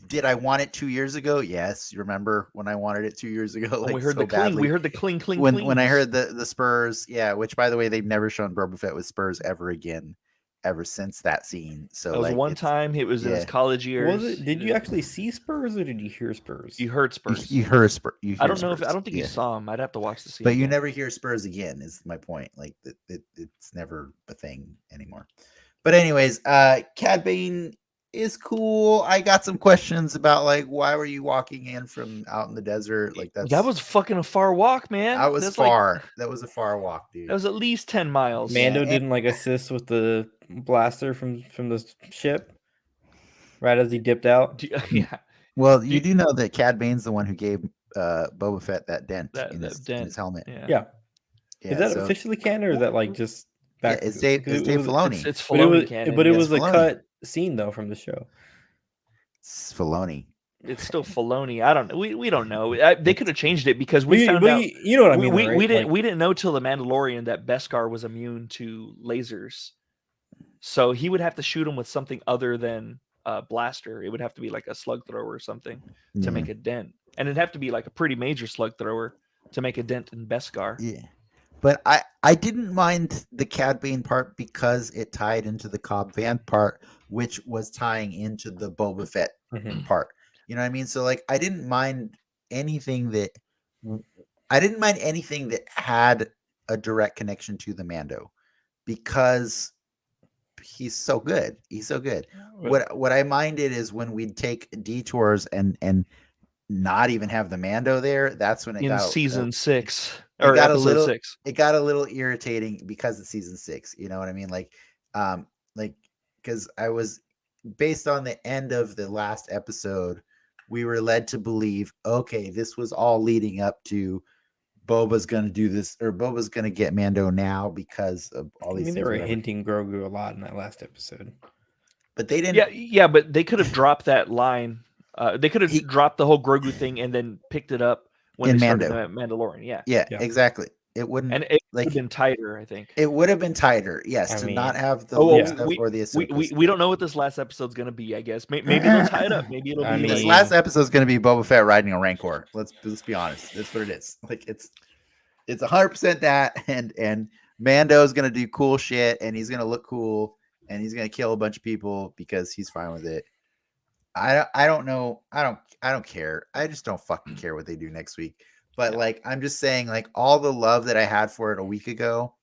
Did I want it 2 years ago? Yes. You remember when I wanted it 2 years ago? When Like we heard so the cling, badly. we heard the cling. When I heard the Spurs, yeah. Which, by the way, they've never shown Boba Fett with Spurs ever again, ever since that scene. So that was like one time. It was in his college years. Was it? Did you actually see Spurs or did you hear Spurs? You heard Spurs. You heard Spurs. I don't know if I don't think you saw him. I'd have to watch the scene. But you again. never hear Spurs again. Is my point. Like it's never a thing anymore. But anyways, Cad Bane is cool. I got some questions about like why were you walking in from out in the desert? Like that was fucking a far walk, man. That was That's far. That was a far walk, dude. That was at least 10 miles. Mando didn't like assist with the blaster from the ship right as he dipped out. Yeah. Well, you do know that Cad Bane's the one who gave Boba Fett that dent in his helmet. Yeah. Is that officially canon or is that like just back? Yeah, it's Dave Filoni. It's Filoni canon. But it was a cut scene though from the show. It's Filoni. It's still Filoni. I don't know. We don't know. They could have changed it because we found out. You know what I mean? We didn't know till the Mandalorian that Beskar was immune to lasers, so he would have to shoot him with something other than a blaster. It would have to be like a slug thrower or something to make a dent, and it'd have to be like a pretty major slug thrower to make a dent in Beskar. Yeah. But I didn't mind the Cad Bane part because it tied into the Cobb Vanth part, which was tying into the Boba Fett part. You know what I mean? So like I didn't mind anything that had a direct connection to the Mando because he's so good. He's so good. What I minded is when we'd take detours and not even have the Mando there. That's when it got season 6 or episode 6. It got a little irritating because it's season 6. You know what I mean? Like because I was based on the end of the last episode, we were led to believe, okay, this was all leading up to Boba's going to do this or Boba's going to get Mando now because of all these. They were hinting Grogu a lot in that last episode, but they didn't. Yeah, but they could have dropped that line. They could have dropped the whole Grogu thing and then picked it up when they started the Mandalorian. Yeah, exactly. It wouldn't, and it would have been tighter. I think it would have been tighter. Yes, not have the stuff or the Ahsoka we don't know what this last episode's going to be. I guess maybe they'll tie it up. Maybe it'll be this last episode's going to be Boba Fett riding a Rancor. Let's be honest. That's what it is. Like it's 100% that, and Mando's going to do cool shit, and he's going to look cool, and he's going to kill a bunch of people because he's fine with it. I don't know. I don't care. I just don't fucking care what they do next week. But like, I'm just saying, like all the love that I had for it a week ago,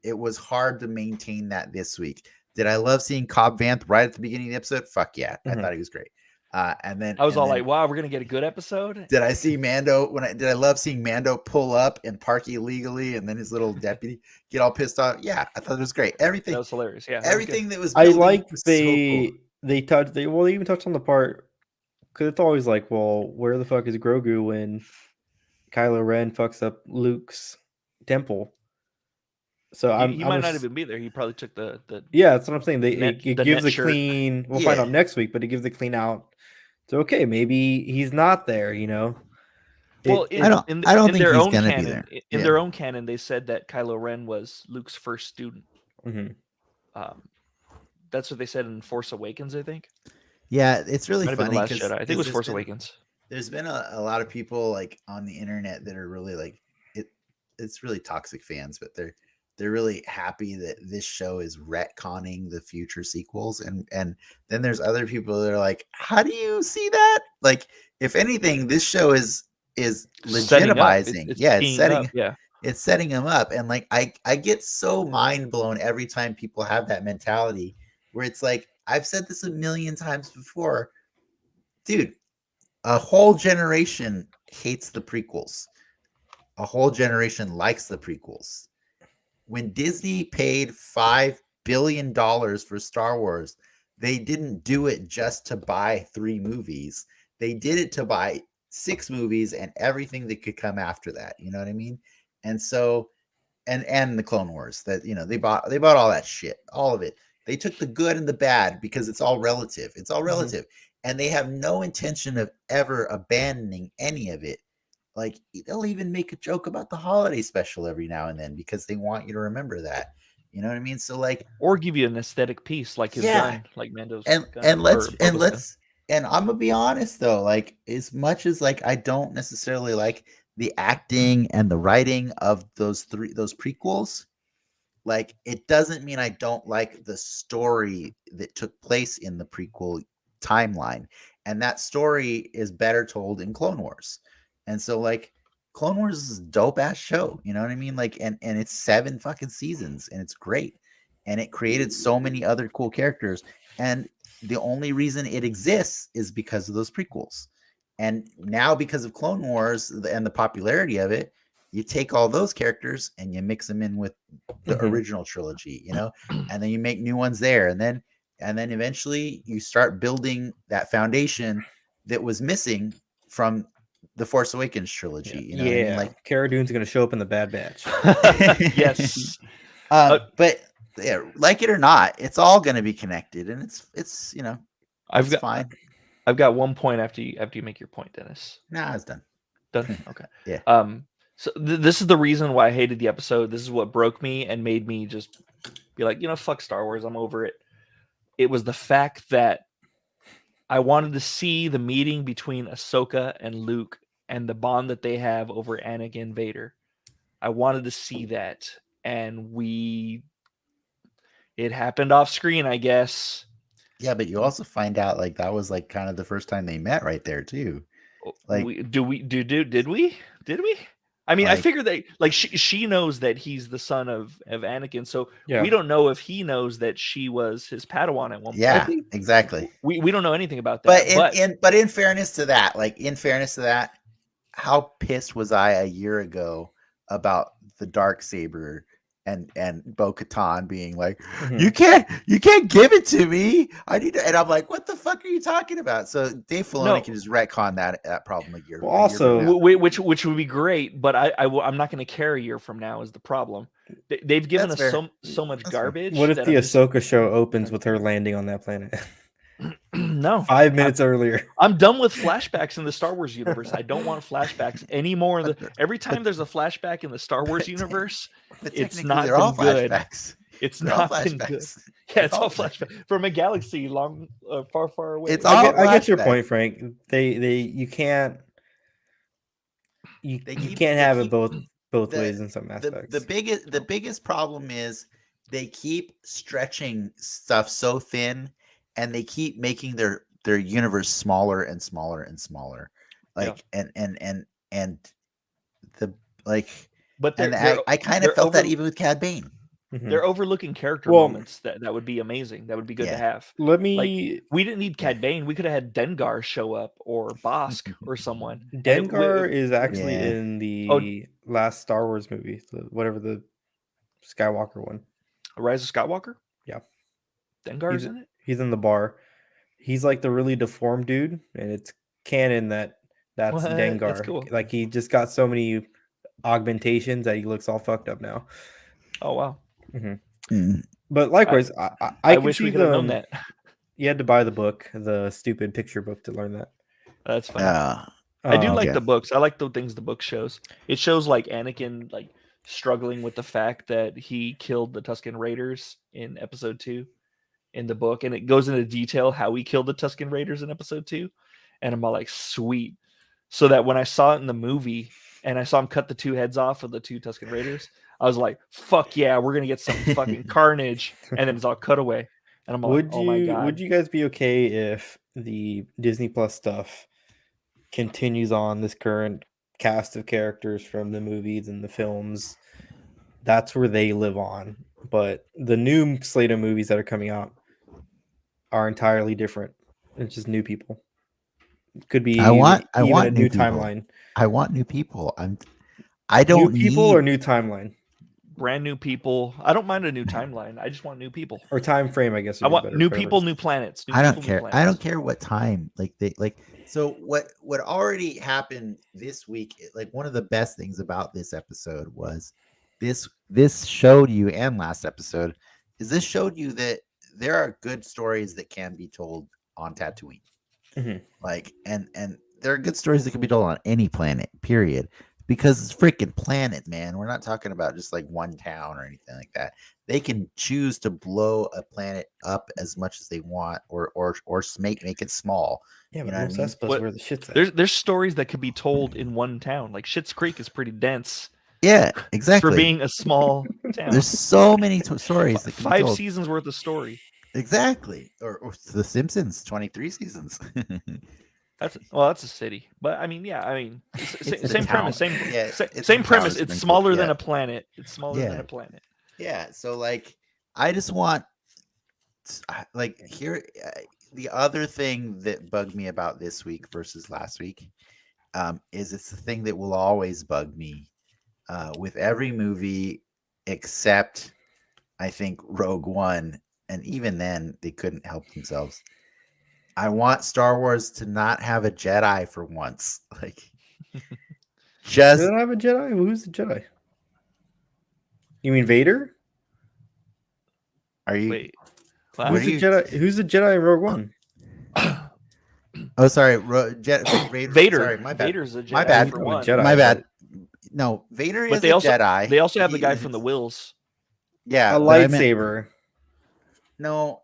it was hard to maintain that this week. Did I love seeing Cobb Vanth right at the beginning of the episode? Fuck yeah. I thought he was great. And then I was like, wow, we're going to get a good episode. Did I see Mando did I love seeing Mando pull up and park illegally and then his little deputy get all pissed off? Yeah. I thought it was great. Everything. That was hilarious. Yeah. Everything that was I like they even touched on the part because it's always like, well, where the fuck is Grogu when Kylo Ren fucks up Luke's temple? So he might not even be there. He probably took the that's what I'm saying. It gives a clean. We'll find out next week, but it gives a clean out. So okay, maybe he's not there. You know. Well, I don't think he's gonna be there. In their own canon, they said that Kylo Ren was Luke's first student. That's what they said in Force Awakens, I think. Yeah, it's really funny because I think it was Force Awakens. There's been a lot of people like on the internet that are really like it's really toxic fans, but they're really happy that this show is retconning the future sequels, and then there's other people that are like, how do you see that? Like, if anything, this show is legitimizing. It's setting them up, and like I get so mind blown every time people have that mentality where it's like, I've said this a million times before, dude. a whole generation hates the prequels. A whole generation likes the prequels. When Disney paid $5 billion for Star Wars, they didn't do it just to buy 3 movies. They did it to buy 6 movies and everything that could come after that. You know what I mean? And so, and the Clone Wars, that, you know, they bought all that shit, all of it. They took the good and the bad because it's all relative. It's all relative. And they have no intention of ever abandoning any of it. Like, they'll even make a joke about the holiday special every now and then because they want you to remember that. You know what I mean? So, like, or give you an aesthetic piece like his gun, like Mando's gun, and or Boba's gun. and I'm gonna be honest though, like, as much as like I don't necessarily like the acting and the writing of those prequels, like, it doesn't mean I don't like the story that took place in the prequel timeline. And that story is better told in Clone Wars. And so, like, Clone Wars is a dope ass show. You know what I mean? Like, and it's 7 fucking seasons and it's great. And it created so many other cool characters. And the only reason it exists is because of those prequels. And now, because of Clone Wars and the popularity of it, you take all those characters and you mix them in with the original trilogy, you know, and then you make new ones there. And then eventually you start building that foundation that was missing from the Force Awakens trilogy. You know what I mean? Like, Cara Dune's going to show up in the Bad Batch. Yes. But yeah, like it or not, it's all going to be connected, and it's you know, fine. I've got one point after you make your point, Dennis. Nah, it's done. Done. Okay. Yeah. So this is the reason why I hated the episode. This is what broke me and made me just be like, you know, fuck Star Wars. I'm over it. It was the fact that I wanted to see the meeting between Ahsoka and Luke and the bond that they have over Anakin Vader. I wanted to see that, and it happened off screen, I guess. Yeah, but you also find out, like, that was like kind of the first time they met right there too. Like, did we? I mean, I figured that, like, she knows that he's the son of Anakin, so we don't know if he knows that she was his Padawan at one point. Yeah, exactly. We don't know anything about that. But in fairness to that, how pissed was I a year ago about the Darksaber and Bo-Katan being like, you can't give it to me. I need to, and I'm like, what the fuck are you talking about? So Dave Filoni can just retcon that problem a year. Well, also, which would be great, but I'm not going to care a year from now is the problem. They've given us so much garbage. What if the Ahsoka show opens with her landing on that planet? No, 5 minutes earlier. I'm done with flashbacks in the Star Wars universe. I don't want flashbacks anymore. Every time there's a flashback in the Star Wars universe, it's not been good. Flashbacks. It's not been good. Yeah, it's all flashbacks from a galaxy long, far, far away. It's all I get your point, Frank. You can't have it both ways in some aspects. The biggest problem is they keep stretching stuff so thin, and they keep making their universe smaller and smaller and smaller. Like, and the, like, but I kind of felt that even with Cad Bane. They're overlooking character moments that would be amazing. That would be good to have. We didn't need Cad Bane. We could have had Dengar show up, or Bosk, or someone. Dengar is actually in the last Star Wars movie, whatever the Skywalker one. Rise of Skywalker? Yeah. Dengar's in it? He's in the bar. He's like the really deformed dude, and it's canon that's Dengar. That's cool. Like, he just got so many augmentations that he looks all fucked up now. Oh, wow. But likewise, I wish we could have known that. You had to buy the book, the stupid picture book, to learn that. That's fine. I do like the books. I like the things the book shows. It shows, like, Anakin, like, struggling with the fact that he killed the Tusken Raiders in episode 2 in the book, and it goes into detail how he killed the Tusken Raiders in episode 2, and I'm all like, sweet. So that when I saw it in the movie and I saw him cut the 2 heads off of the 2 Tusken Raiders, I was like, fuck yeah, we're gonna get some fucking carnage. And then it's all cut away, and I'm like, oh my god. Would you guys be okay if the Disney Plus stuff continues on this current cast of characters from the movies and the films? That's where they live on, but the new slate of movies that are coming out are entirely different. It's just new people. Could be I want a new people. timeline. I want new people. I don't new people need... or new timeline. Brand new people. I don't mind a new timeline. I just want new people or time frame. I guess I want new people, new planets. I don't care. I don't care what time. So what already happened this week? Like, one of the best things about this episode was this showed you, and last episode is this showed you that there are good stories that can be told on Tatooine. Mm-hmm. Like, and there are good stories that can be told on any planet, period. Because it's freaking planet, man. We're not talking about just like one town or anything like that. They can choose to blow a planet up as much as they want, or make it small. Yeah, but that's where the shit's at. There's stories that could be told in one town. Like Schitt's Creek is pretty dense. Yeah, exactly. For being a small town, there's so many stories. That can be 5 told. seasons worth of story. Exactly, or The Simpsons, 23 seasons. That's a city, but I mean, same premise, same town. premise. It's smaller than a planet. It's smaller than a planet. Yeah, so like, I just want, like, here. The other thing that bugged me about this week versus last week, is it's the thing that will always bug me, with every movie except, I think, Rogue One, and even then they couldn't help themselves. I want Star Wars to not have a Jedi for once. Like, just... They don't have a Jedi? Who's the Jedi? You mean Vader? Are you... Wait. Who's the Jedi? Who's the Jedi in Rogue One? Oh, sorry. Vader. Sorry, my bad. Vader's a Jedi. My bad. For one. My bad. No, Vader is a Jedi. They also have the guy from the Wills. Yeah. A lightsaber. No,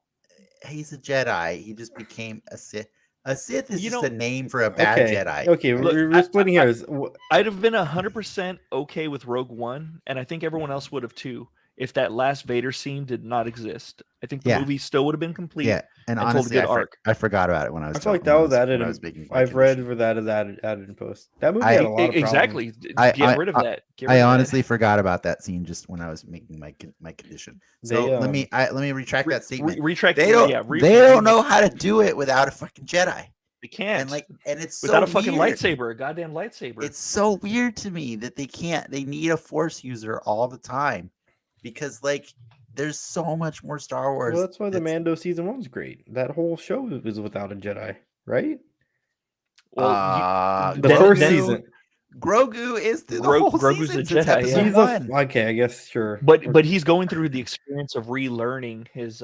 he's a Jedi. He just became a Sith. A Sith is just a name for a bad Jedi. Okay, we're splitting hairs. I'd have been 100% okay with Rogue One, and I think everyone else would have too, if that last Vader scene did not exist. I think the movie still would have been complete. Yeah, and honestly, I forgot about it when I was. I feel like that was added. I've read where that is added in post. That movie had a lot of exactly. problems. Get rid of that. I honestly forgot about that scene just when I was making my condition. So let me retract that statement. They don't know how to do it without a fucking Jedi. They can't. And it's without so a fucking weird. lightsaber, a goddamn lightsaber. It's so weird to me that they can't. They need a Force user all the time, because there's so much more Star Wars. Well, that's why the Mando season 1 was great. That whole show was without a Jedi, right? Well, the first season. Grogu is the whole Grogu's season. a Jedi. Okay, I guess sure. But he's going through the experience of relearning his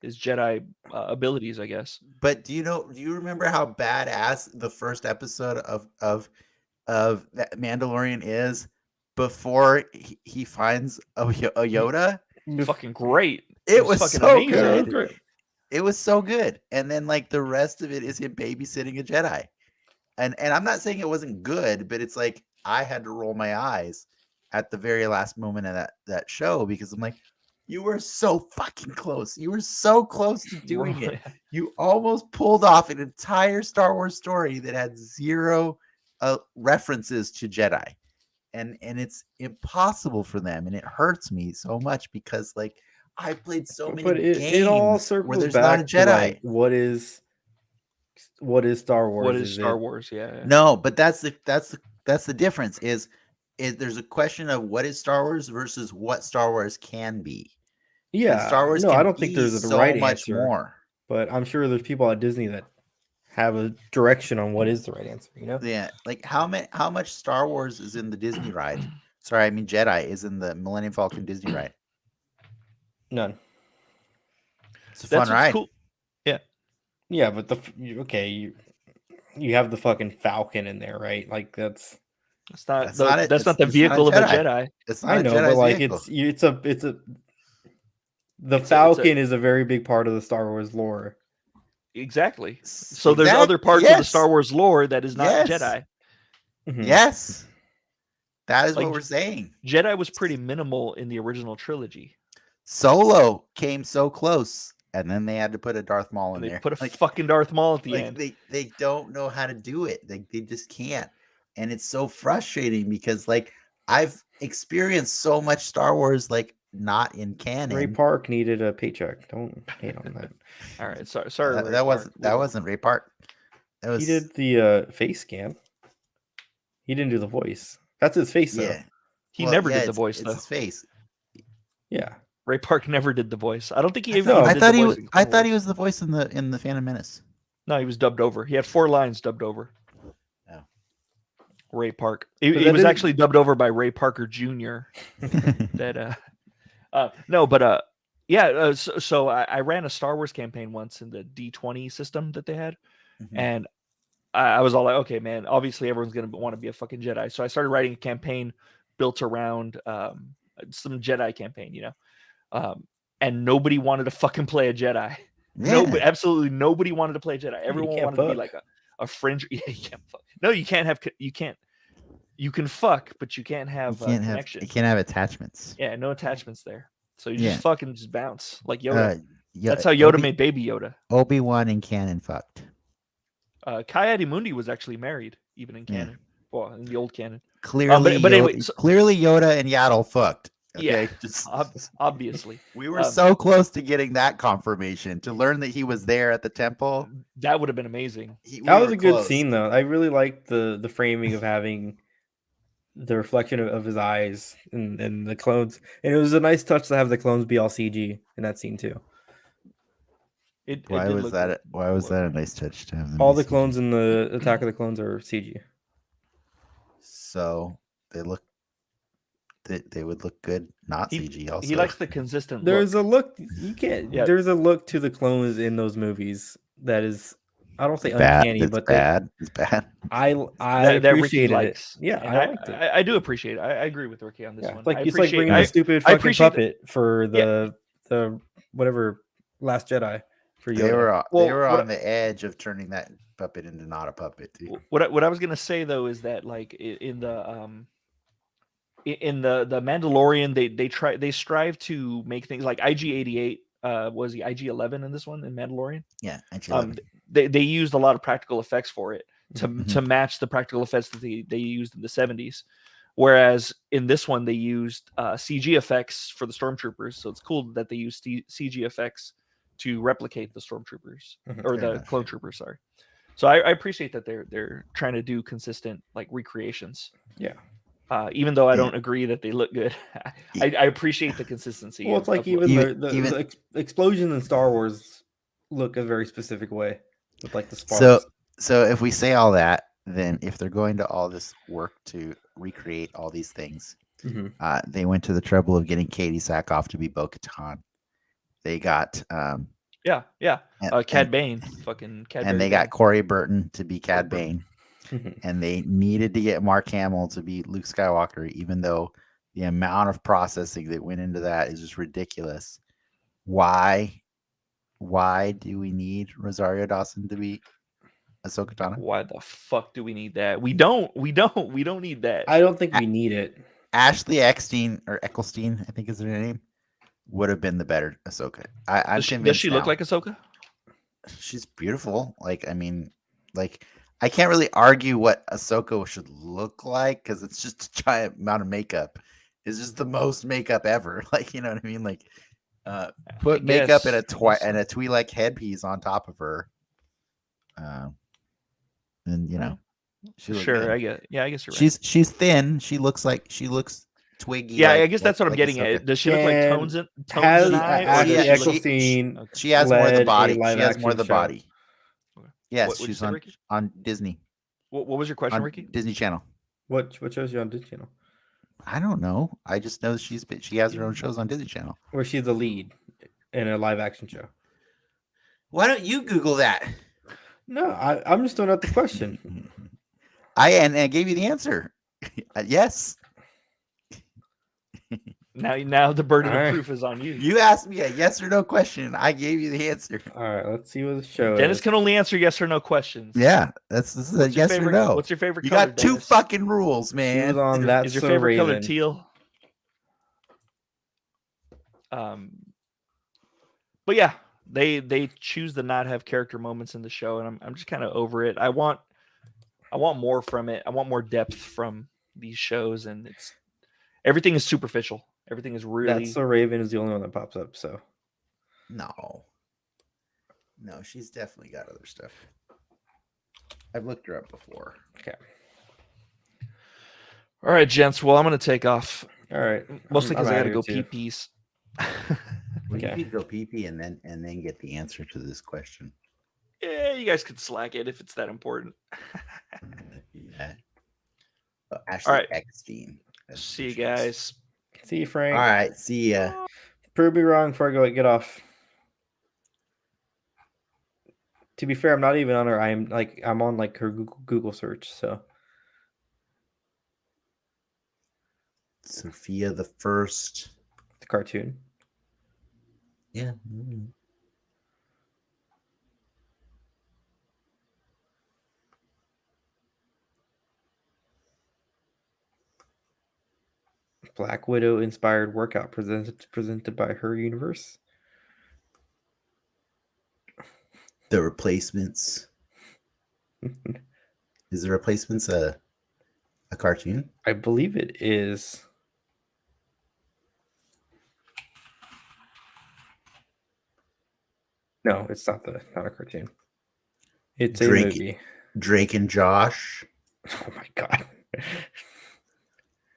Jedi abilities, I guess. But do you remember how badass the first episode of that Mandalorian is before he finds a Yoda? Fucking great. It was fucking so amazing. good. It was so good. And then the rest of it is him babysitting a Jedi. And I'm not saying it wasn't good, but it's like I had to roll my eyes at the very last moment of that show, because I'm like, you were so fucking close. You were so close to doing it. You almost pulled off an entire Star Wars story that had zero references to Jedi. And it's impossible for them, and it hurts me so much because I played so many games it all circles where there's back not a Jedi. To what is Star Wars? What is Star Wars? Yeah. No, but that's the difference. Is there's a question of what is Star Wars versus what Star Wars can be. Yeah, and Star Wars. No, I don't think there's so right much answer, more. But I'm sure there's people at Disney that have a direction on what is the right answer. Yeah, how much Star Wars is in the Disney ride? Sorry, I mean Jedi is in the Millennium Falcon Disney ride. None. It's a fun ride. Cool. Yeah. Yeah, but you have the fucking Falcon in there, right? That's not the vehicle of a Jedi. It's not I know, Jedi's but vehicle. The Falcon is a very big part of the Star Wars lore. Exactly. So there's other parts of the Star Wars lore that is not Jedi. Mm-hmm. Yes. That is what we're saying. Jedi was pretty minimal in the original trilogy. Solo came so close, and then they had to put a Darth Maul in there. They put a fucking Darth Maul at the end. They don't know how to do it. They just can't. And it's so frustrating because I've experienced so much Star Wars not in canon. Ray Park needed a paycheck. Don't hate on that. All right, sorry. That wasn't Ray Park. He did the face scan. He didn't do the voice. That's his face, though. Yeah. He never did the voice, it's though. his face. Yeah. Ray Park never did the voice. I don't think he I even thought, did I the thought he voice was. in I Clone thought he Wars. was the voice in the Phantom Menace. No, he was dubbed over. He had 4 lines dubbed over. Oh. Ray Park. But He that was is- actually dubbed over by Ray Parker Jr. That no, but so I ran a Star Wars campaign once in the D20 system that they had, and I was all like, okay, man, obviously everyone's gonna want to be a fucking Jedi. So I started writing a campaign built around some Jedi campaign, and nobody wanted to fucking play a Jedi. Nobody, absolutely nobody wanted to play a Jedi. Everyone wanted to be like a fringe. Yeah, you can't fuck. No, you can't have. You can fuck, but you can't have connection. You can't have attachments. Yeah, no attachments there. So you just fucking just bounce like Yoda. Yeah, that's how Yoda made Baby Yoda. Obi-Wan in canon fucked. Kayadi-Mundi was actually married, even in canon. Well, in the old canon. Clearly, but anyway, clearly Yoda and Yaddle fucked. Okay? Yeah, obviously. We were so close to getting that confirmation, to learn that he was there at the temple. That would have been amazing. That was a good scene, though. I really liked the framing of having the reflection of his eyes and the clones. And it was a nice touch to have the clones be all CG in that scene, too. Why was that a nice touch to have them? All the clones in the Attack of the Clones are CG. So they would look good not CG. Also, he likes the consistent. There's a look you can't. Yeah. There's a look to the clones in those movies that is, I don't say uncanny, but bad. It's bad. I appreciated it. Yeah, I liked it. I do appreciate it. I agree with Ricky on this one. Like it's like bringing a stupid fucking puppet for the whatever Last Jedi. For Yoda. They were on the edge of turning that puppet into not a puppet. Too. What I was gonna say though is that like in the Mandalorian they strive to make things like IG-88 was the IG-11 in this one in Mandalorian. Yeah, IG-11. They used a lot of practical effects for it to match the practical effects that they used in the 70s. Whereas in this one they used CG effects for the stormtroopers, so it's cool that they used CG effects to replicate the stormtroopers or the clone troopers. Sorry. So I appreciate that they're trying to do consistent like recreations. Yeah. Even though I don't agree that they look good, I appreciate the consistency. Well, it's like even the explosions in Star Wars look a very specific way with like the sparks. So if we say all that, then if they're going to all this work to recreate all these things, they went to the trouble of getting Katie Sackhoff to be Bo-Katan. They got Cad Bane, and they got Corey Burton to be Cad Bane, and they needed to get Mark Hamill to be Luke Skywalker, even though the amount of processing that went into that is just ridiculous. Why do we need Rosario Dawson to be Ahsoka Tano? Why the fuck do we need that? We don't need that. I don't think we need it. Ashley Eckstein or Ecclestein, I think is her name, would have been the better Ahsoka. Does she look like Ahsoka? She's beautiful. Like, I mean, like I can't really argue what Ahsoka should look like because it's just a giant amount of makeup. It's just the most makeup ever. Like, you know what I mean? Like, put makeup and a Twi'lek headpiece on top of her. And you know, sure, I guess you're right. She's thin. She looks twiggy. Yeah, I guess that's what I'm getting at. Does she look like Tones and Ecclestein? She has more of the body. She has more of the body. Yes, she's on Disney. What was your question, Ricky? Disney Channel. What shows you on Disney Channel? I don't know. I just know she has her own shows on Disney Channel. Where she's the lead in a live action show. Why don't you Google that? No, I'm just throwing out the question. I gave you the answer. Yes. Now the burden of proof is on you. You asked me a yes or no question. I gave you the answer. All right, let's see what the show Dennis can only answer yes or no questions. Yeah, this is a yes or no. What's your favorite you color? You got two fucking rules, man. Is your favorite color teal? But yeah, they choose to not have character moments in the show, and I'm just kind of over it. I want more from it. I want more depth from these shows, and everything is superficial. Everything is really. That's so Raven is the only one that pops up. So, no, she's definitely got other stuff. I've looked her up before. Okay. All right, gents. Well, I'm gonna take off. All right. Mostly because I gotta outta go here, too. pee-pees. Well, Okay. you could go pee and then get the answer to this question. Yeah, you guys could slack it if it's that important. Yeah. Oh, Ashley right. Eckstein. See you guys. See you, Frank. All right. See ya. Prove me wrong before I go get off. To be fair, I'm not even on her. I'm on like her Google search. So Sophia the First. the cartoon. Yeah. Black Widow inspired workout presented by Her Universe. The Replacements. Is The Replacements a cartoon? I believe it is. No, it's not a cartoon. It's a movie. Drake and Josh. Oh my god.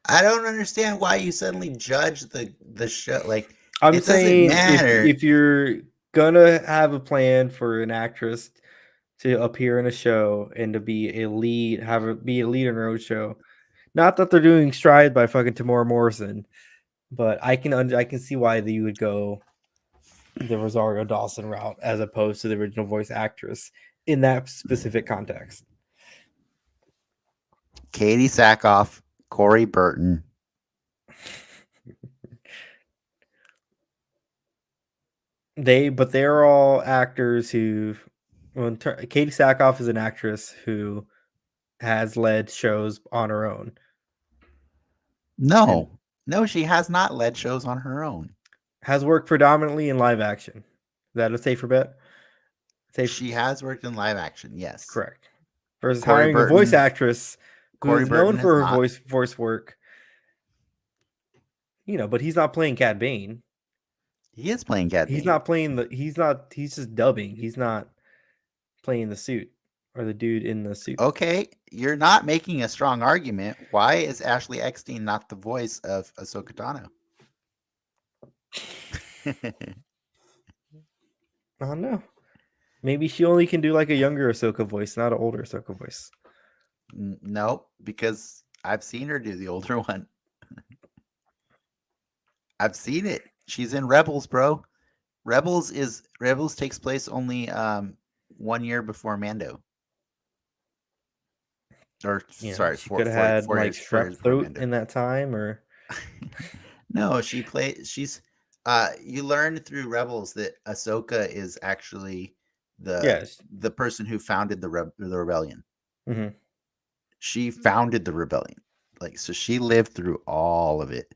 I don't understand why you suddenly judge the show. Like, I'm saying if you're gonna have a plan for an actress to appear in a show and to be a lead, be a lead in her own show, not that they're doing Stride by fucking Tamora Morrison, but I can see why you would go the Rosario Dawson route as opposed to the original voice actress in that specific context. Katie Sackhoff, Corey Burton. They're all actors who. Katie Sackhoff is an actress who has led shows on her own. No, she has not led shows on her own. Has worked predominantly in live action. Is that a safer bet? She has worked in live action, yes. Correct. Versus hiring a voice actress who is known for her voice work. You know, but he's not playing Cad Bane. He is playing Cad Bane. He's not playing he's just dubbing. He's not playing the suit or the dude in the suit. Okay, you're not making a strong argument. Why is Ashley Eckstein not the voice of Ahsoka Tano? I don't know. Maybe she only can do like a younger Ahsoka voice, not an older Ahsoka voice. Nope, because I've seen her do the older one. I've seen it. She's in Rebels, bro. Rebels takes place only 1 year before Mando. Or sorry, she could have had like strep throat in that time, or no, she's you learn through Rebels that Ahsoka is actually the person who founded the rebellion. Mm-hmm. She founded the rebellion. Like, so she lived through all of it.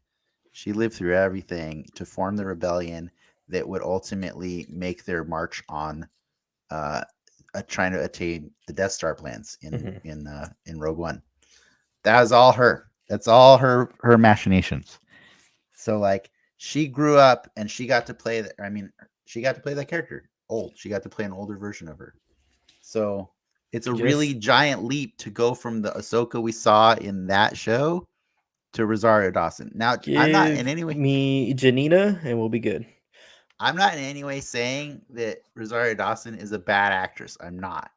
She lived through everything to form the rebellion that would ultimately make their march on trying to attain the Death Star plans in Rogue One. That was all her. That's all her machinations. So like, she grew up and she got to play she got to play that character. She got to play an older version of her. So it's a really giant leap to go from the Ahsoka we saw in that show to Rosario Dawson. Now, I'm not in any way me Janina, and we'll be good. I'm not in any way saying that Rosario Dawson is a bad actress. I'm not.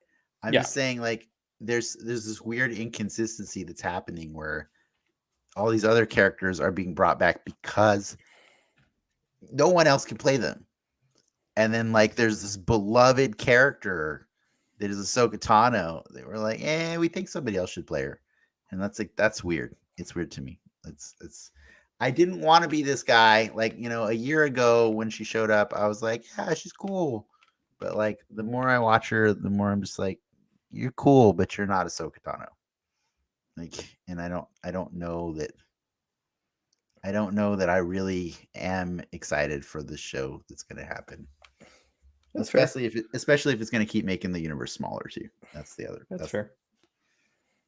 I'm just saying, like, there's this weird inconsistency that's happening where all these other characters are being brought back because no one else can play them. And then, like, there's this beloved character that is Ahsoka Tano. They were like, we think somebody else should play her. And that's weird. It's weird to me. I didn't want to be this guy. Like, a year ago when she showed up, I was like, yeah, she's cool. But like, the more I watch her, the more I'm just like, you're cool, but you're not Ahsoka Tano. Like, and I don't know that I really am excited for the show that's going to happen. Especially if it's going to keep making the universe smaller too. That's fair.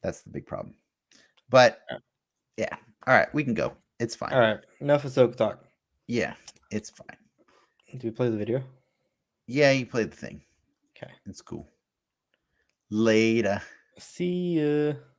That's the big problem. But yeah. All right, we can go. It's fine. All right, enough Ahsoka talk. Yeah, it's fine. Do we play the video? Yeah, you played the thing. Okay, it's cool. Later. See ya.